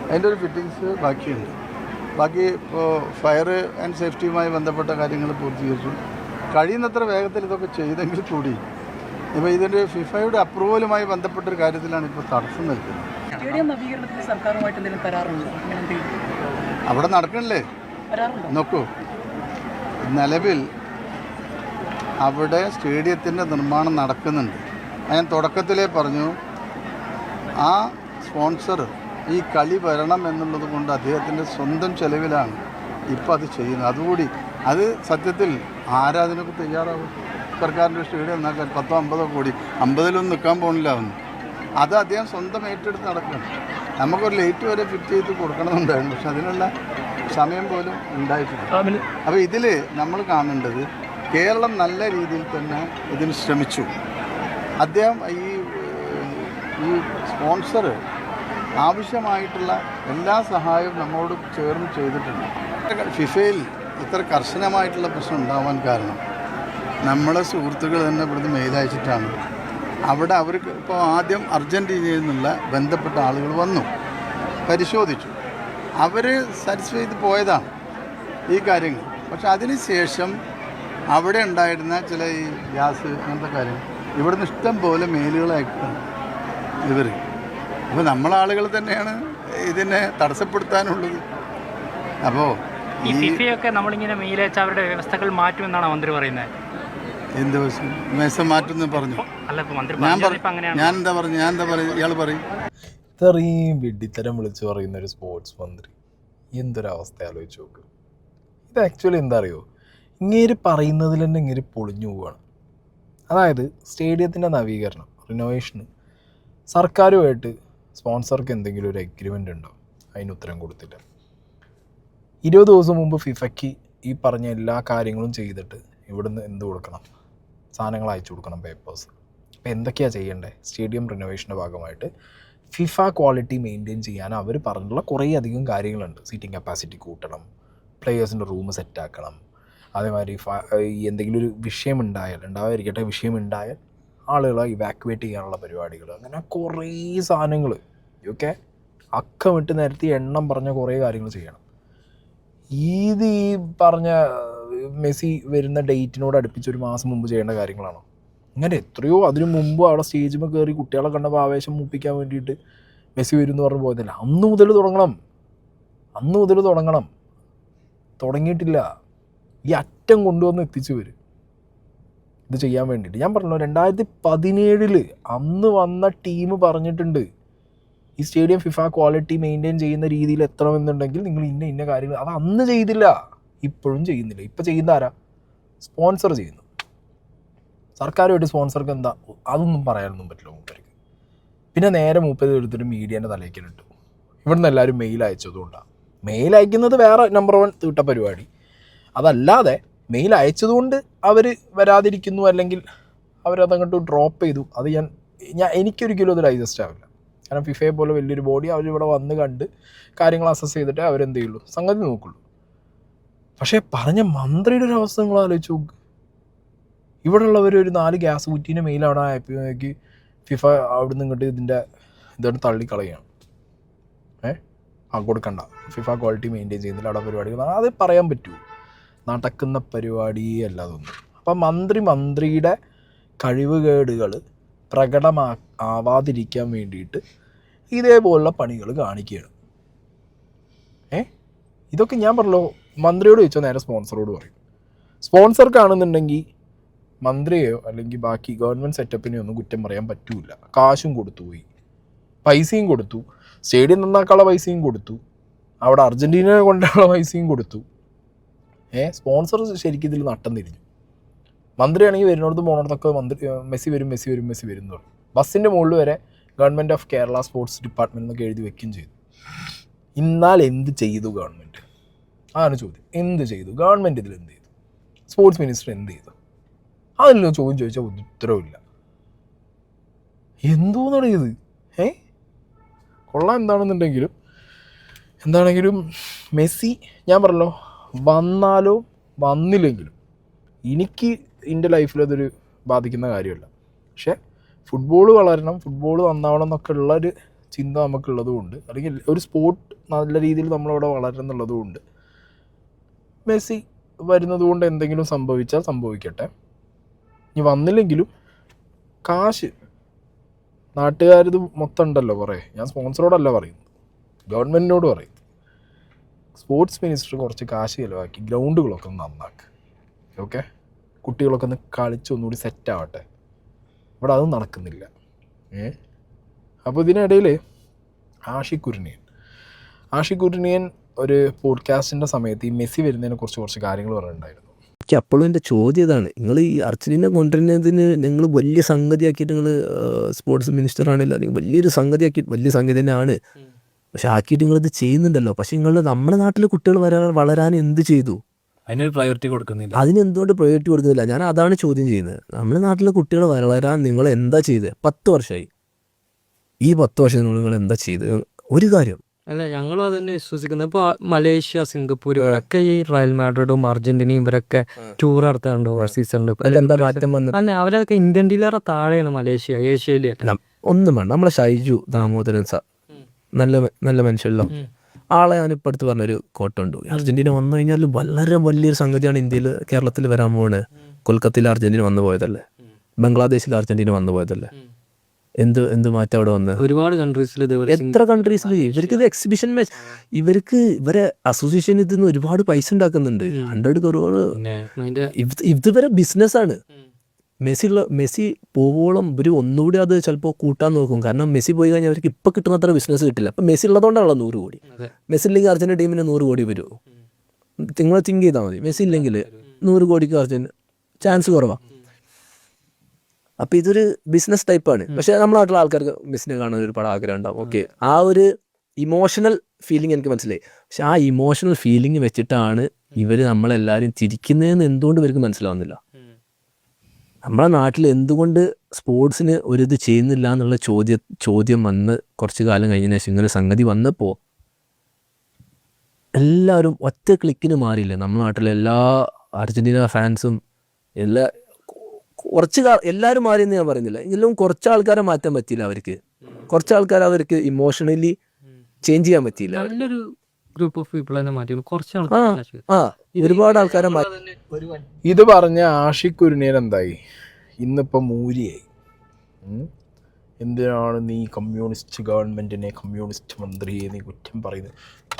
അതിൻ്റെ ഒരു ഫിറ്റിങ്സ് ബാക്കിയുണ്ട്. ബാക്കി ഇപ്പോൾ ഫയർ ആൻഡ് സേഫ്റ്റിയുമായി ബന്ധപ്പെട്ട കാര്യങ്ങൾ പൂർത്തീകരിച്ചു. കഴിയുന്നത്ര വേഗത്തിൽ ഇതൊക്കെ ചെയ്തെങ്കിൽ കൂടി ഇപ്പോൾ ഇതിൻ്റെ ഫിഫയുടെ അപ്രൂവലുമായി ബന്ധപ്പെട്ടൊരു കാര്യത്തിലാണ് ഇപ്പോൾ തടസ്സം നിൽക്കുന്നത്. സ്റ്റേഡിയം നവീകരണത്തിന് സർക്കാരുമായിട്ട് എന്തെങ്കിലും കരാറുണ്ടോ? അവിടെ നടക്കണില്ലേ? നോക്കൂ, നിലവിൽ അവിടെ സ്റ്റേഡിയത്തിൻ്റെ നിർമ്മാണം നടക്കുന്നുണ്ട്. ഞാൻ തുടക്കത്തിലേ പറഞ്ഞു, ആ സ്പോൺസർ ഈ കളി വരണം എന്നുള്ളത് കൊണ്ട് അദ്ദേഹത്തിൻ്റെ സ്വന്തം ചെലവിലാണ് ഇപ്പോൾ അത് ചെയ്യുന്നത്. അതുകൂടി അത് സത്യത്തിൽ ആരാധനക്ക് തയ്യാറാവും? സർക്കാരിൻ്റെ സ്റ്റേഡിയം എന്നാക്കാൻ 10-50 കോടി, 50-ലൊന്നും നിൽക്കാൻ പോകണില്ല അവന്. അത് അദ്ദേഹം സ്വന്തം ഏറ്റെടുത്ത് നടക്കണം. നമുക്കൊരു ലൈറ്റ് വരെ ഫിറ്റ് ചെയ്ത് കൊടുക്കണമെന്നുണ്ടായിരുന്നു, പക്ഷെ അതിനുള്ള സമയം പോലും ഉണ്ടായിട്ടില്ല. അപ്പോൾ ഇതിൽ നമ്മൾ കാണേണ്ടത് കേരളം നല്ല രീതിയിൽ തന്നെ ഇതിന് ശ്രമിച്ചു. അദ്ദേഹം ഈ സ്പോൺസർ ആവശ്യമായിട്ടുള്ള എല്ലാ സഹായവും നമ്മോട് ചേർന്ന് ചെയ്തിട്ടുണ്ട്. ഫിഫയിൽ ഇത്ര കർശനമായിട്ടുള്ള പ്രശ്നം ഉണ്ടാവാൻ കാരണം നമ്മളെ സുഹൃത്തുക്കൾ തന്നെ ഇവിടുന്ന് മെയിലയച്ചിട്ടാണ്. അവിടെ അവർക്ക് ഇപ്പോൾ ആദ്യം അർജൻറ്റീനയിൽ നിന്നുള്ള ബന്ധപ്പെട്ട ആളുകൾ വന്നു, പരിശോധിച്ചു, അവർ സാറ്റിസ്ഫൈ ചെയ്ത് പോയതാണ് ഈ കാര്യങ്ങൾ. പക്ഷെ അതിന് ശേഷം അവിടെ ഉണ്ടായിരുന്ന ചില ഈ ഗ്യാസ് അങ്ങനത്തെ കാര്യം ഇവിടുന്ന് ഇഷ്ടം പോലെ മെയിലുകളായിട്ടാണ് ഇവർ. അപ്പോൾ നമ്മളാളുകൾ തന്നെയാണ് ഇതിനെ തടസ്സപ്പെടുത്താനുള്ളത്. അപ്പോൾ ഈ ഫിഫയൊക്കെ നമ്മളിങ്ങനെ മെയിലയച്ച അവരുടെ വ്യവസ്ഥകൾ മാറ്റുമെന്നാണ് മന്ത്രി പറയുന്നത്. എന്ത് മെസ്സം മാറ്റുമെന്ന് പറഞ്ഞു? അല്ല, ഇപ്പൊ മന്ത്രി ഞാൻ എന്താ പറഞ്ഞു? ഇയാൾ പറയും. ഇത്രയും വെഡിത്തരം വിളിച്ചു പറയുന്ന ഒരു സ്പോർട്സ് മന്ത്രി, എന്തൊരവസ്ഥ ആലോചിച്ച് നോക്ക്. ഇത് ആക്ച്വലി എന്താ അറിയോ, ഇങ്ങേര് പറയുന്നതിൽ തന്നെ ഇങ്ങേര് പൊളിഞ്ഞു പോവുകയാണ്. അതായത് സ്റ്റേഡിയത്തിൻ്റെ നവീകരണം, റിനോവേഷന് സർക്കാരുമായിട്ട് സ്പോൺസർക്ക് എന്തെങ്കിലും ഒരു എഗ്രിമെൻ്റ് ഉണ്ടോ? അതിന് ഉത്തരം കൊടുത്തില്ല. 20 ദിവസം മുമ്പ് ഫിഫയ്ക്ക് ഈ പറഞ്ഞ എല്ലാ കാര്യങ്ങളും ചെയ്തിട്ട് ഇവിടുന്ന് എന്ത് കൊടുക്കണം? സാധനങ്ങൾ അയച്ചു കൊടുക്കണം, പേപ്പേഴ്സ്. അപ്പോൾ എന്തൊക്കെയാണ് ചെയ്യേണ്ടത്? സ്റ്റേഡിയം റിനോവേഷൻ്റെ ഭാഗമായിട്ട് ഫിഫ ക്വാളിറ്റി മെയിൻറ്റെയിൻ ചെയ്യാൻ അവർ പറഞ്ഞിട്ടുള്ള കുറേ അധികം കാര്യങ്ങളുണ്ട്. സീറ്റിംഗ് കപ്പാസിറ്റി കൂട്ടണം, പ്ലെയേഴ്സിൻ്റെ റൂം സെറ്റാക്കണം, അതേമാതിരി എന്തെങ്കിലും ഒരു വിഷയം ഉണ്ടാവാതിരിക്കട്ടെ, വിഷയം ഉണ്ടായാൽ ആളുകളെ ഇവാക്യുവേറ്റ് ചെയ്യാനുള്ള പരിപാടികൾ, അങ്ങനെ കുറേ സാധനങ്ങൾ ഓക്കെ അക്കമിട്ട് നിരത്തി എണ്ണം പറഞ്ഞ കുറേ കാര്യങ്ങൾ ചെയ്യണം. ഈ പറഞ്ഞ മെസ്സി വരുന്ന ഡേറ്റിനോട് അടുപ്പിച്ച് ഒരു മാസം മുമ്പ് ചെയ്യേണ്ട കാര്യങ്ങളാണോ? അങ്ങനെ എത്രയോ അതിനു മുമ്പ് അവിടെ സ്റ്റേജിൽ കയറി കുട്ടികളെ കണ്ടപ്പോൾ ആവേശം മൂപ്പിക്കാൻ വേണ്ടിയിട്ട് മെസ്സി വരും എന്ന് പറഞ്ഞ് പോയതല്ല. അന്ന് മുതൽ തുടങ്ങണം. തുടങ്ങിയിട്ടില്ല. ഈ അറ്റം കൊണ്ടുവന്ന് എത്തിച്ചു വരും ഇത് ചെയ്യാൻ വേണ്ടിയിട്ട്. ഞാൻ പറഞ്ഞല്ലോ 2017 അന്ന് വന്ന ടീം പറഞ്ഞിട്ടുണ്ട് ഈ സ്റ്റേഡിയം ഫിഫ ക്വാളിറ്റി മെയിൻറ്റെയിൻ ചെയ്യുന്ന രീതിയിൽ എത്തണമെന്നുണ്ടെങ്കിൽ നിങ്ങൾ ഇന്ന കാര്യങ്ങൾ. അത് അന്ന് ചെയ്തില്ല, ഇപ്പോഴും ചെയ്യുന്നില്ല. ഇപ്പം ചെയ്യുന്ന ആരാ? സ്പോൺസർ ചെയ്യുന്നു. സർക്കാരുമായിട്ട് സ്പോൺസർക്ക് എന്താ? അതൊന്നും പറയാനൊന്നും പറ്റില്ല മൂപ്പർക്ക്. പിന്നെ നേരെ മൂപ്പത് എടുത്തിട്ട് മീഡിയേൻ്റെ തലേക്കിലിട്ടു. ഇവിടുന്ന് എല്ലാവരും മെയിൽ അയച്ചതുകൊണ്ടാണ്. മെയിൽ അയക്കുന്നത് വേറെ നമ്പർ 1 തീട്ട പരിപാടി. അതല്ലാതെ മെയിൽ അയച്ചതുകൊണ്ട് അവർ വരാതിരിക്കുന്നു, അല്ലെങ്കിൽ അവരതങ്ങോട്ട് ഡ്രോപ്പ് ചെയ്തു. അത് എനിക്കൊരിക്കലും അത് ഡൈജസ്റ്റ് ആവില്ല. കാരണം ഫിഫയെ പോലെ വലിയൊരു ബോഡി അവരിവിടെ വന്ന് കണ്ട് കാര്യങ്ങൾ അസസ് ചെയ്തിട്ട് അവരെന്ത് ചെയ്യുള്ളൂ, സംഗതി നോക്കുള്ളൂ. പക്ഷേ പറഞ്ഞ മന്ത്രിയുടെ ഒരു അവസ്ഥ നിങ്ങൾ ആലോചിച്ച് നോക്ക്. ഇവിടെ ഉള്ളവർ ഒരു 4 ഗ്യാസ് കുറ്റീൻ്റെ മെയിൽ അവിടെ ആയപ്പോഴേക്ക് ഫിഫ അവിടെ നിന്ന് ഇങ്ങോട്ട് ഇതാണ് തള്ളിക്കളയാണ്. കൊടുക്കണ്ട, ഫിഫ ക്വാളിറ്റി മെയിൻറ്റെയിൻ ചെയ്യുന്നില്ല, അവിടെ പരിപാടികൾ. അത് പറയാൻ പറ്റുമോ? നടക്കുന്ന പരിപാടിയല്ല അതൊന്നും. അപ്പം മന്ത്രിയുടെ കഴിവുകേടുകൾ ആവാതിരിക്കാൻ വേണ്ടിയിട്ട് ഇതേപോലുള്ള പണികൾ കാണിക്കുകയാണ്. ഇതൊക്കെ ഞാൻ പറഞ്ഞല്ലോ, മന്ത്രിയോട് ചോദിച്ചാൽ നേരെ സ്പോൺസറോട് പറയും. സ്പോൺസർക്കാണെന്നുണ്ടെങ്കിൽ മന്ത്രിയെയോ അല്ലെങ്കിൽ ബാക്കി ഗവൺമെൻറ് സെറ്റപ്പിനെയോ ഒന്നും കുറ്റം പറയാൻ പറ്റൂല. കാശും കൊടുത്തു പോയി, പൈസയും കൊടുത്തു, സ്റ്റേഡിയം നന്നാക്കാനുള്ള പൈസയും കൊടുത്തു, അവിടെ അർജൻറ്റീനയെ കൊണ്ടുള്ള പൈസയും കൊടുത്തു. സ്പോൺസർ ശരിക്കും ഇതിൽ നട്ടം തിരിഞ്ഞു. മന്ത്രിയാണെങ്കിൽ വരുന്നിടത്ത് പോകണത്തൊക്കെ മെസ്സി വരും എന്ന് പറഞ്ഞു. ബസ്സിൻ്റെ മുകളിൽ വരെ government of Kerala sports department എന്നൊക്കെ എഴുതി വെക്കുകയും ചെയ്തു. എന്നാൽ എന്ത് ചെയ്തു ഗവൺമെൻറ്? അതാണ് ചോദ്യം. എന്ത് ചെയ്തു ഗവൺമെൻറ്? ഇതിൽ എന്ത് ചെയ്തു? സ്പോർട്സ് മിനിസ്റ്റർ എന്ത് ചെയ്തു? അതിലൊന്നും ചോദ്യം ചോദിച്ചാൽ ഉത്തരവില്ല. എന്തോന്നാണ് ഇത്? കൊള്ളാം. എന്താണെങ്കിലും മെസ്സി, ഞാൻ പറഞ്ഞല്ലോ, വന്നാലോ വന്നില്ലെങ്കിലും എനിക്ക് എൻ്റെ ലൈഫിൽ അതൊരു ബാധിക്കുന്ന കാര്യമല്ല. പക്ഷേ ഫുട്ബോൾ വളരണം, ഫുട്ബോൾ നന്നാവണം എന്നൊക്കെ ഉള്ളൊരു ചിന്ത നമുക്കുള്ളതുകൊണ്ട്, അല്ലെങ്കിൽ ഒരു സ്പോർട്ട് നല്ല രീതിയിൽ നമ്മളവിടെ വളരണം എന്നുള്ളതുകൊണ്ട് മെസ്സി വരുന്നത് കൊണ്ട് എന്തെങ്കിലും സംഭവിച്ചാൽ സംഭവിക്കട്ടെ. ഇനി വന്നില്ലെങ്കിലും കാശ് നാട്ടുകാരിത് മൊത്തം ഉണ്ടല്ലോ കുറേ. ഞാൻ സ്പോൺസറോടല്ല പറയുന്നത്, ഗവൺമെൻറ്റിനോട് പറയും. സ്പോർട്സ് മിനിസ്റ്റർ കുറച്ച് കാശ് ചിലവാക്കി ഗ്രൗണ്ടുകളൊക്കെ ഒന്ന് നന്നാക്കുക. ഓക്കെ, കുട്ടികളൊക്കെ ഒന്ന് കളിച്ച് ഒന്നുകൂടി സെറ്റാവട്ടെ. ഇവിടെ അതും നടക്കുന്നില്ല. അപ്പോൾ ഇതിനിടയിൽ ആഷിഖ് കുരുണിയൻ ഒരു പോഡ്കാസ്റ്റിൻ്റെ സമയത്ത് ഈ മെസ്സി വരുന്നതിനെ കുറിച്ച് കുറച്ച് കാര്യങ്ങൾ പറഞ്ഞിട്ടുണ്ടായിരുന്നു. എനിക്ക് അപ്പോഴും എൻ്റെ ചോദ്യം ഇതാണ്, നിങ്ങൾ ഈ അർജൻറ്റീന കൊണ്ടുവരുന്നതിന് നിങ്ങൾ വലിയ സംഗതിയാക്കിയിട്ട് നിങ്ങൾ സ്പോർട്സ് മിനിസ്റ്റർ ആണല്ലോ, അല്ലെങ്കിൽ വലിയൊരു വലിയ സംഗതി തന്നെയാണ്. പക്ഷെ ആക്കിയിട്ട് നിങ്ങളിത് ചെയ്യുന്നുണ്ടല്ലോ. പക്ഷെ നിങ്ങൾ നമ്മുടെ നാട്ടിലെ കുട്ടികൾ വളരാൻ എന്ത് ചെയ്തു? അതിനൊരു പ്രയോറിറ്റി കൊടുക്കുന്നില്ല. അതിനെന്തുകൊണ്ട് പ്രയോറിറ്റി കൊടുക്കുന്നില്ല? ഞാൻ അതാണ് ചോദ്യം ചെയ്യുന്നത്. നമ്മുടെ നാട്ടിലെ കുട്ടികൾ വളരാൻ നിങ്ങൾ എന്താ ചെയ്തത്? 10 വർഷമായി. ഈ 10 വർഷം നിങ്ങൾ എന്താ ചെയ്തത്? ഒരു കാര്യം അല്ല, ഞങ്ങളും അത് തന്നെ വിശ്വസിക്കുന്നത്. ഇപ്പോൾ മലേഷ്യ, സിംഗപ്പൂർ ഇവരൊക്കെ ഈ റയൽ മാഡ്രിഡും അർജന്റീനയും ഇവരൊക്കെ ടൂർ നടത്താറുണ്ട് സീസണിൽ. അല്ല, അവരൊക്കെ ഇന്ത്യൻ ഡീലറെ താഴെയാണ് മലേഷ്യ, ഏഷ്യയിലെ. ഒന്നും വേണ്ട, നമ്മളെ ഷൈജു ദാമോദരൻ സാർ നല്ല മനുഷ്യല്ലോ. ആളെ ഞാനിപ്പോൾ അടുത്ത് പറഞ്ഞൊരു കോട്ടുണ്ട്. അർജൻറ്റീന വന്നു കഴിഞ്ഞാൽ വളരെ വലിയൊരു സംഗതിയാണ് ഇന്ത്യയിൽ കേരളത്തിൽ വരാൻ പോകുന്നത്. കൊൽക്കത്തയിൽ അർജൻറ്റീന വന്നു പോയതല്ലേ, ബംഗ്ലാദേശിൽ അർജൻറ്റീന വന്നു പോയതല്ലേ, എന്ത് മാറ്റം അവിടെ വന്ന് ഒരുപാട് കൺട്രീസിൽ എത്ര കൺട്രീസിൽ ഇവർക്ക് ഇത് എക്സിബിഷൻ മാച്ച്. ഇവരെ അസോസിയേഷൻ ഇതിൽ നിന്ന് ഒരുപാട് പൈസ ഉണ്ടാക്കുന്നുണ്ട്. 100 crore. ഇതുവരെ ബിസിനസ്സാണ്. മെസ്സി പോവോളം ഇവർ ഒന്നുകൂടി അത് ചിലപ്പോൾ കൂട്ടാൻ നോക്കും. കാരണം മെസ്സി പോയി കഴിഞ്ഞാൽ അവർക്ക് ഇപ്പം കിട്ടുന്നത്ര ബിസിനസ് കിട്ടില്ല. അപ്പം മെസ്സി ഉള്ളതുകൊണ്ടാണല്ലോ 100 കോടി. മെസ്സി ഇല്ലെങ്കിൽ അർജൻറ്റീന ടീമിന് 100 കോടി വരുമോ? നിങ്ങൾ തിങ്ക് ചെയ്താൽ മതി. മെസ്സി ഇല്ലെങ്കിൽ 100 കോടിക്ക് അർജൻറ്റീന ചാൻസ് കുറവാണ്. അപ്പോൾ ഇതൊരു ബിസിനസ് ടൈപ്പാണ്. പക്ഷേ നമ്മുടെ നാട്ടിലെ ആൾക്കാർക്ക് മെസ്സിനെ കാണാൻ ഒരുപാട് ആഗ്രഹം ഉണ്ടാവും. ഓക്കെ, ആ ഒരു ഇമോഷണൽ ഫീലിംഗ് എനിക്ക് മനസ്സിലായി. പക്ഷെ ആ ഇമോഷണൽ ഫീലിംഗ് വെച്ചിട്ടാണ് ഇവർ നമ്മളെല്ലാവരും ചിരിക്കുന്നതെന്ന് എന്തുകൊണ്ട് ഇവർക്ക് മനസ്സിലാവുന്നില്ല. നമ്മളെ നാട്ടിൽ എന്തുകൊണ്ട് സ്പോർട്സിന് ഒരിത് ചെയ്യുന്നില്ല എന്നുള്ള ചോദ്യം വന്ന് കുറച്ച് കാലം കഴിഞ്ഞതിന് ശേഷം ഇങ്ങനെ സംഗതി വന്നപ്പോൾ എല്ലാവരും ഒറ്റ ക്ലിക്കിന് മാറിയില്ലേ. നമ്മുടെ നാട്ടിലെ എല്ലാ അർജൻറ്റീന ഫാൻസും എല്ലാവരും മാറിയെന്ന് ഞാൻ പറയുന്നില്ല, എങ്കിലും കുറച്ച് ആൾക്കാരെ മാറ്റാൻ പറ്റിയില്ല. കുറച്ച് ആൾക്കാർ അവർക്ക് ഇമോഷണലി ചേഞ്ച് ചെയ്യാൻ പറ്റിയില്ല. നല്ലൊരു ഗ്രൂപ്പ് ഓഫ് പീപ്പിൾ തന്നെ മാറ്റി കുറച്ച് ഒരുപാട് ആൾക്കാരെ മാറ്റി. ഇത് പറഞ്ഞ ആഷിഖ് കുരുണിയൻ എന്തായി? ഇന്നിപ്പം മൂരിയായി. എന്തിനാണ് നീ കമ്മ്യൂണിസ്റ്റ് ഗവൺമെൻറ്റിനെ, കമ്മ്യൂണിസ്റ്റ് മന്ത്രിയെ നീ കുറ്റം പറയുന്നത്?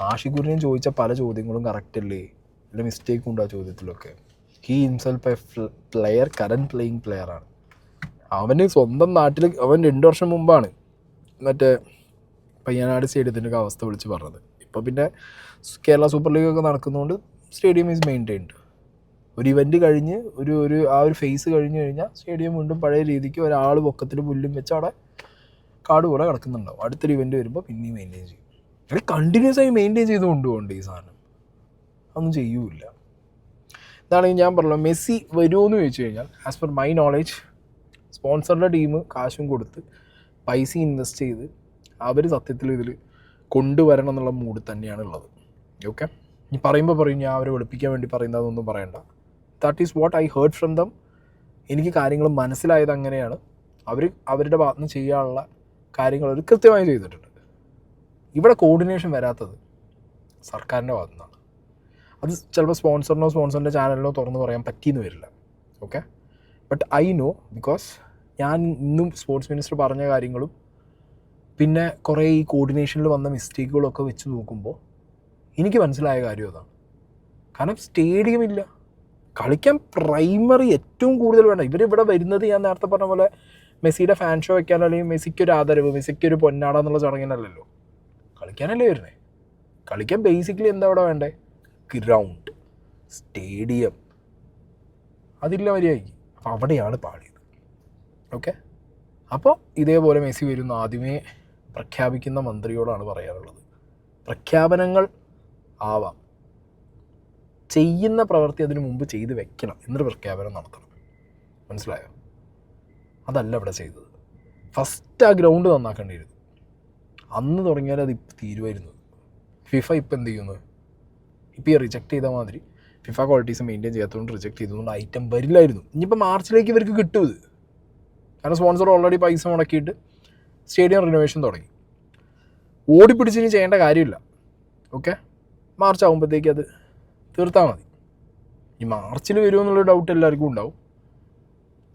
ആഷിഖ് കുരുണിയൻ ചോദിച്ച പല ചോദ്യങ്ങളും കറക്റ്റ് അല്ലേ? വല്ല മിസ്റ്റേക്കും ഉണ്ടോ ആ ചോദ്യത്തിലൊക്കെ? He himself a player, current playing പ്ലെയറാണ്. അവന് സ്വന്തം നാട്ടിൽ അവൻ 2 വർഷം മുമ്പാണ് മറ്റേ പയ്യനാട് സ്റ്റേഡിയത്തിൻ്റെ അവസ്ഥ വിളിച്ച് പറഞ്ഞത്. ഇപ്പോൾ പിന്നെ കേരള സൂപ്പർ ലീഗൊക്കെ നടക്കുന്നതുകൊണ്ട് സ്റ്റേഡിയം ഈസ് മെയിൻറ്റെയിൻഡ്. ഒരു ഇവൻറ്റ് കഴിഞ്ഞ് ആ ഒരു ഫേസ് കഴിഞ്ഞ് കഴിഞ്ഞാൽ സ്റ്റേഡിയം വീണ്ടും പഴയ രീതിക്ക് ഒരാൾ പൊക്കത്തിൽ പുല്ലും വെച്ച് അവിടെ കാട് പോലെ കിടക്കുന്നുണ്ടാവും. അടുത്തൊരു ഇവൻറ്റ് വരുമ്പോൾ പിന്നെയും മെയിൻറ്റെയിൻ ചെയ്യും. അങ്ങനെ കണ്ടിന്യൂസ് ആയി മെയിൻറ്റെയിൻ ചെയ്ത് കൊണ്ടുപോകണ്ട ഈ സാധനം. ഒന്നും ചെയ്യൂല. ഇതാണെങ്കിൽ ഞാൻ പറഞ്ഞല്ലോ, മെസ്സി വരുമോ എന്ന് ചോദിച്ചു കഴിഞ്ഞാൽ ആസ് പെർ മൈ നോളേജ് സ്പോൺസറുടെ ടീം കാശും കൊടുത്ത് പൈസ ഇൻവെസ്റ്റ് ചെയ്ത് അവർ സത്യത്തിൽ ഇതിൽ കൊണ്ടുവരണം എന്നുള്ള മൂഡ് തന്നെയാണ് ഉള്ളത്. ഓക്കെ, ഇനി പറയുമ്പോൾ പറയും ഞാൻ അവരെ വെളുപ്പിക്കാൻ വേണ്ടി പറയുന്നതൊന്നും പറയണ്ട. That is what I heard from them. എനിക്ക് കാര്യങ്ങൾ മനസ്സിലായത് അങ്ങനെയാണ്. അവരുടെ ഭാഗത്ത് നിന്ന് ചെയ്യാനുള്ള കാര്യങ്ങൾ അവർ കൃത്യമായി ചെയ്തിട്ടുണ്ട്. ഇവിടെ കോർഡിനേഷൻ വരാത്തത് സർക്കാരിൻ്റെ ഭാഗത്തു നിന്നാണ്. അത് ചിലപ്പോൾ സ്പോൺസറിൻ്റെ ചാനലിനോ തുറന്ന് പറയാൻ പറ്റിയെന്ന് വരില്ല. Okay, but I know, because ഞാൻ ഇന്നും സ്പോർട്സ് മിനിസ്റ്റർ പറഞ്ഞ കാര്യങ്ങളും പിന്നെ കുറേ ഈ കോർഡിനേഷനിൽ വന്ന മിസ്റ്റേക്കുകളൊക്കെ വെച്ച് നോക്കുമ്പോൾ എനിക്ക് മനസ്സിലായ കാര്യം അതാണ്. കാരണം സ്റ്റേഡിയം ഇല്ല, കളിക്കാൻ പ്രൈമറി ഏറ്റവും കൂടുതൽ വേണ്ട. ഇവരിവിടെ വരുന്നത് ഞാൻ നേരത്തെ പറഞ്ഞ പോലെ മെസ്സിയുടെ ഫാൻ ഷോ വയ്ക്കാൻ, അല്ലെങ്കിൽ മെസ്സിക്കൊരു ആദരവ്, മെസ്സിക്കൊരു പൊന്നാട എന്നുള്ള ചടങ്ങിനല്ലല്ലോ, കളിക്കാനല്ലേ വരുന്നത്. കളിക്കാൻ ബേസിക്കലി എന്താ ഇവിടെ വേണ്ടേ? ഗ്രൗണ്ട്, സ്റ്റേഡിയം, അതില്ല മര്യാദയ്ക്ക്. അപ്പോൾ അവിടെയാണ് പാടിയത്. ഓക്കെ, അപ്പോൾ ഇതേപോലെ മെസ്സി വരുന്ന ആദ്യമേ പ്രഖ്യാപിക്കുന്ന മന്ത്രിയോടാണ് പറയാനുള്ളത്, പ്രഖ്യാപനങ്ങൾ ആവാം, ചെയ്യുന്ന പ്രവൃത്തി അതിനു മുമ്പ് ചെയ്ത് വെക്കണം, എന്നിട്ട് പ്രഖ്യാപനം നടത്തണം. മനസ്സിലായോ? അതല്ല ഇവിടെ ചെയ്തത്. ഫസ്റ്റ് ആ ഗ്രൗണ്ട് നന്നാക്കേണ്ടിയിരുന്നു. അന്ന് തുടങ്ങിയാൽ അത് ഇപ്പം തീരുമായിരുന്നു. ഫിഫ ഇപ്പം എന്ത് ചെയ്യുന്നത്? ഇപ്പോൾ ഈ റിജക്റ്റ് ചെയ്ത മാതിരി ഫിഫ ക്വാളിറ്റീസ് മെയിൻറ്റെയിൻ ചെയ്യാത്തതുകൊണ്ട് റിജക്റ്റ് ചെയ്തതുകൊണ്ട് ഐറ്റം വരില്ലായിരുന്നു. ഇനിയിപ്പോൾ മാർച്ചിലേക്ക് ഇവർക്ക് കിട്ടും ഇത്. കാരണം സ്പോൺസർ ഓൾറെഡി പൈസ മുടക്കിയിട്ട് സ്റ്റേഡിയം റിനോവേഷൻ തുടങ്ങി. ഓടിപ്പിടിച്ചിനി ചെയ്യേണ്ട കാര്യമില്ല. ഓക്കെ, മാർച്ച് ആകുമ്പോഴത്തേക്ക് അത് തീർത്താൽ മതി. ഈ മാർച്ചിൽ വരുമോ എന്നുള്ള ഡൗട്ട് എല്ലാവർക്കും ഉണ്ടാവും.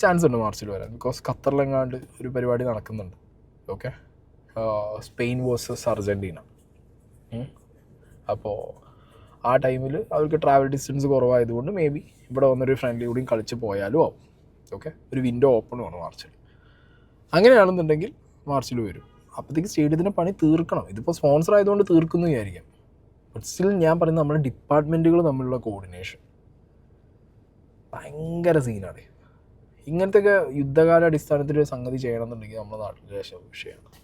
ചാൻസ് ഉണ്ട് മാർച്ചിൽ വരാൻ, ബിക്കോസ് ഖത്തറിലെങ്ങാണ്ട് ഒരു പരിപാടി നടക്കുന്നുണ്ട്. Okay, Spain versus Argentina. അപ്പോൾ ആ ടൈമിൽ അവർക്ക് ട്രാവൽ ഡിസ്റ്റൻസ് കുറവായതുകൊണ്ട് മേ ബി ഇവിടെ വന്നൊരു ഫ്രണ്ട്ലി കൂടിയും കളിച്ച് പോയാലും ആവും. ഓക്കെ, ഒരു വിൻഡോ ഓപ്പണുമാണ് മാർച്ചിൽ. അങ്ങനെയാണെന്നുണ്ടെങ്കിൽ മാർച്ചിൽ വരും. അപ്പോഴത്തേക്ക് സ്റ്റേഡിയത്തിൻ്റെ പണി തീർക്കണം. ഇതിപ്പോൾ സ്പോൺസർ ആയതുകൊണ്ട് തീർക്കുന്നു വിചാരിക്കാം. ബട്ട് സ്റ്റിൽ ഞാൻ പറയുന്നത് നമ്മുടെ ഡിപ്പാർട്ട്മെൻറ്റുകൾ തമ്മിലുള്ള കോർഡിനേഷൻ ഭയങ്കര സീനാണ്. ഇങ്ങനത്തെയൊക്കെ യുദ്ധകാല അടിസ്ഥാനത്തിൽ സംഗതി ചെയ്യണമെന്നുണ്ടെങ്കിൽ നമ്മുടെ നാട്ടിലെ വിഷയമാണ്.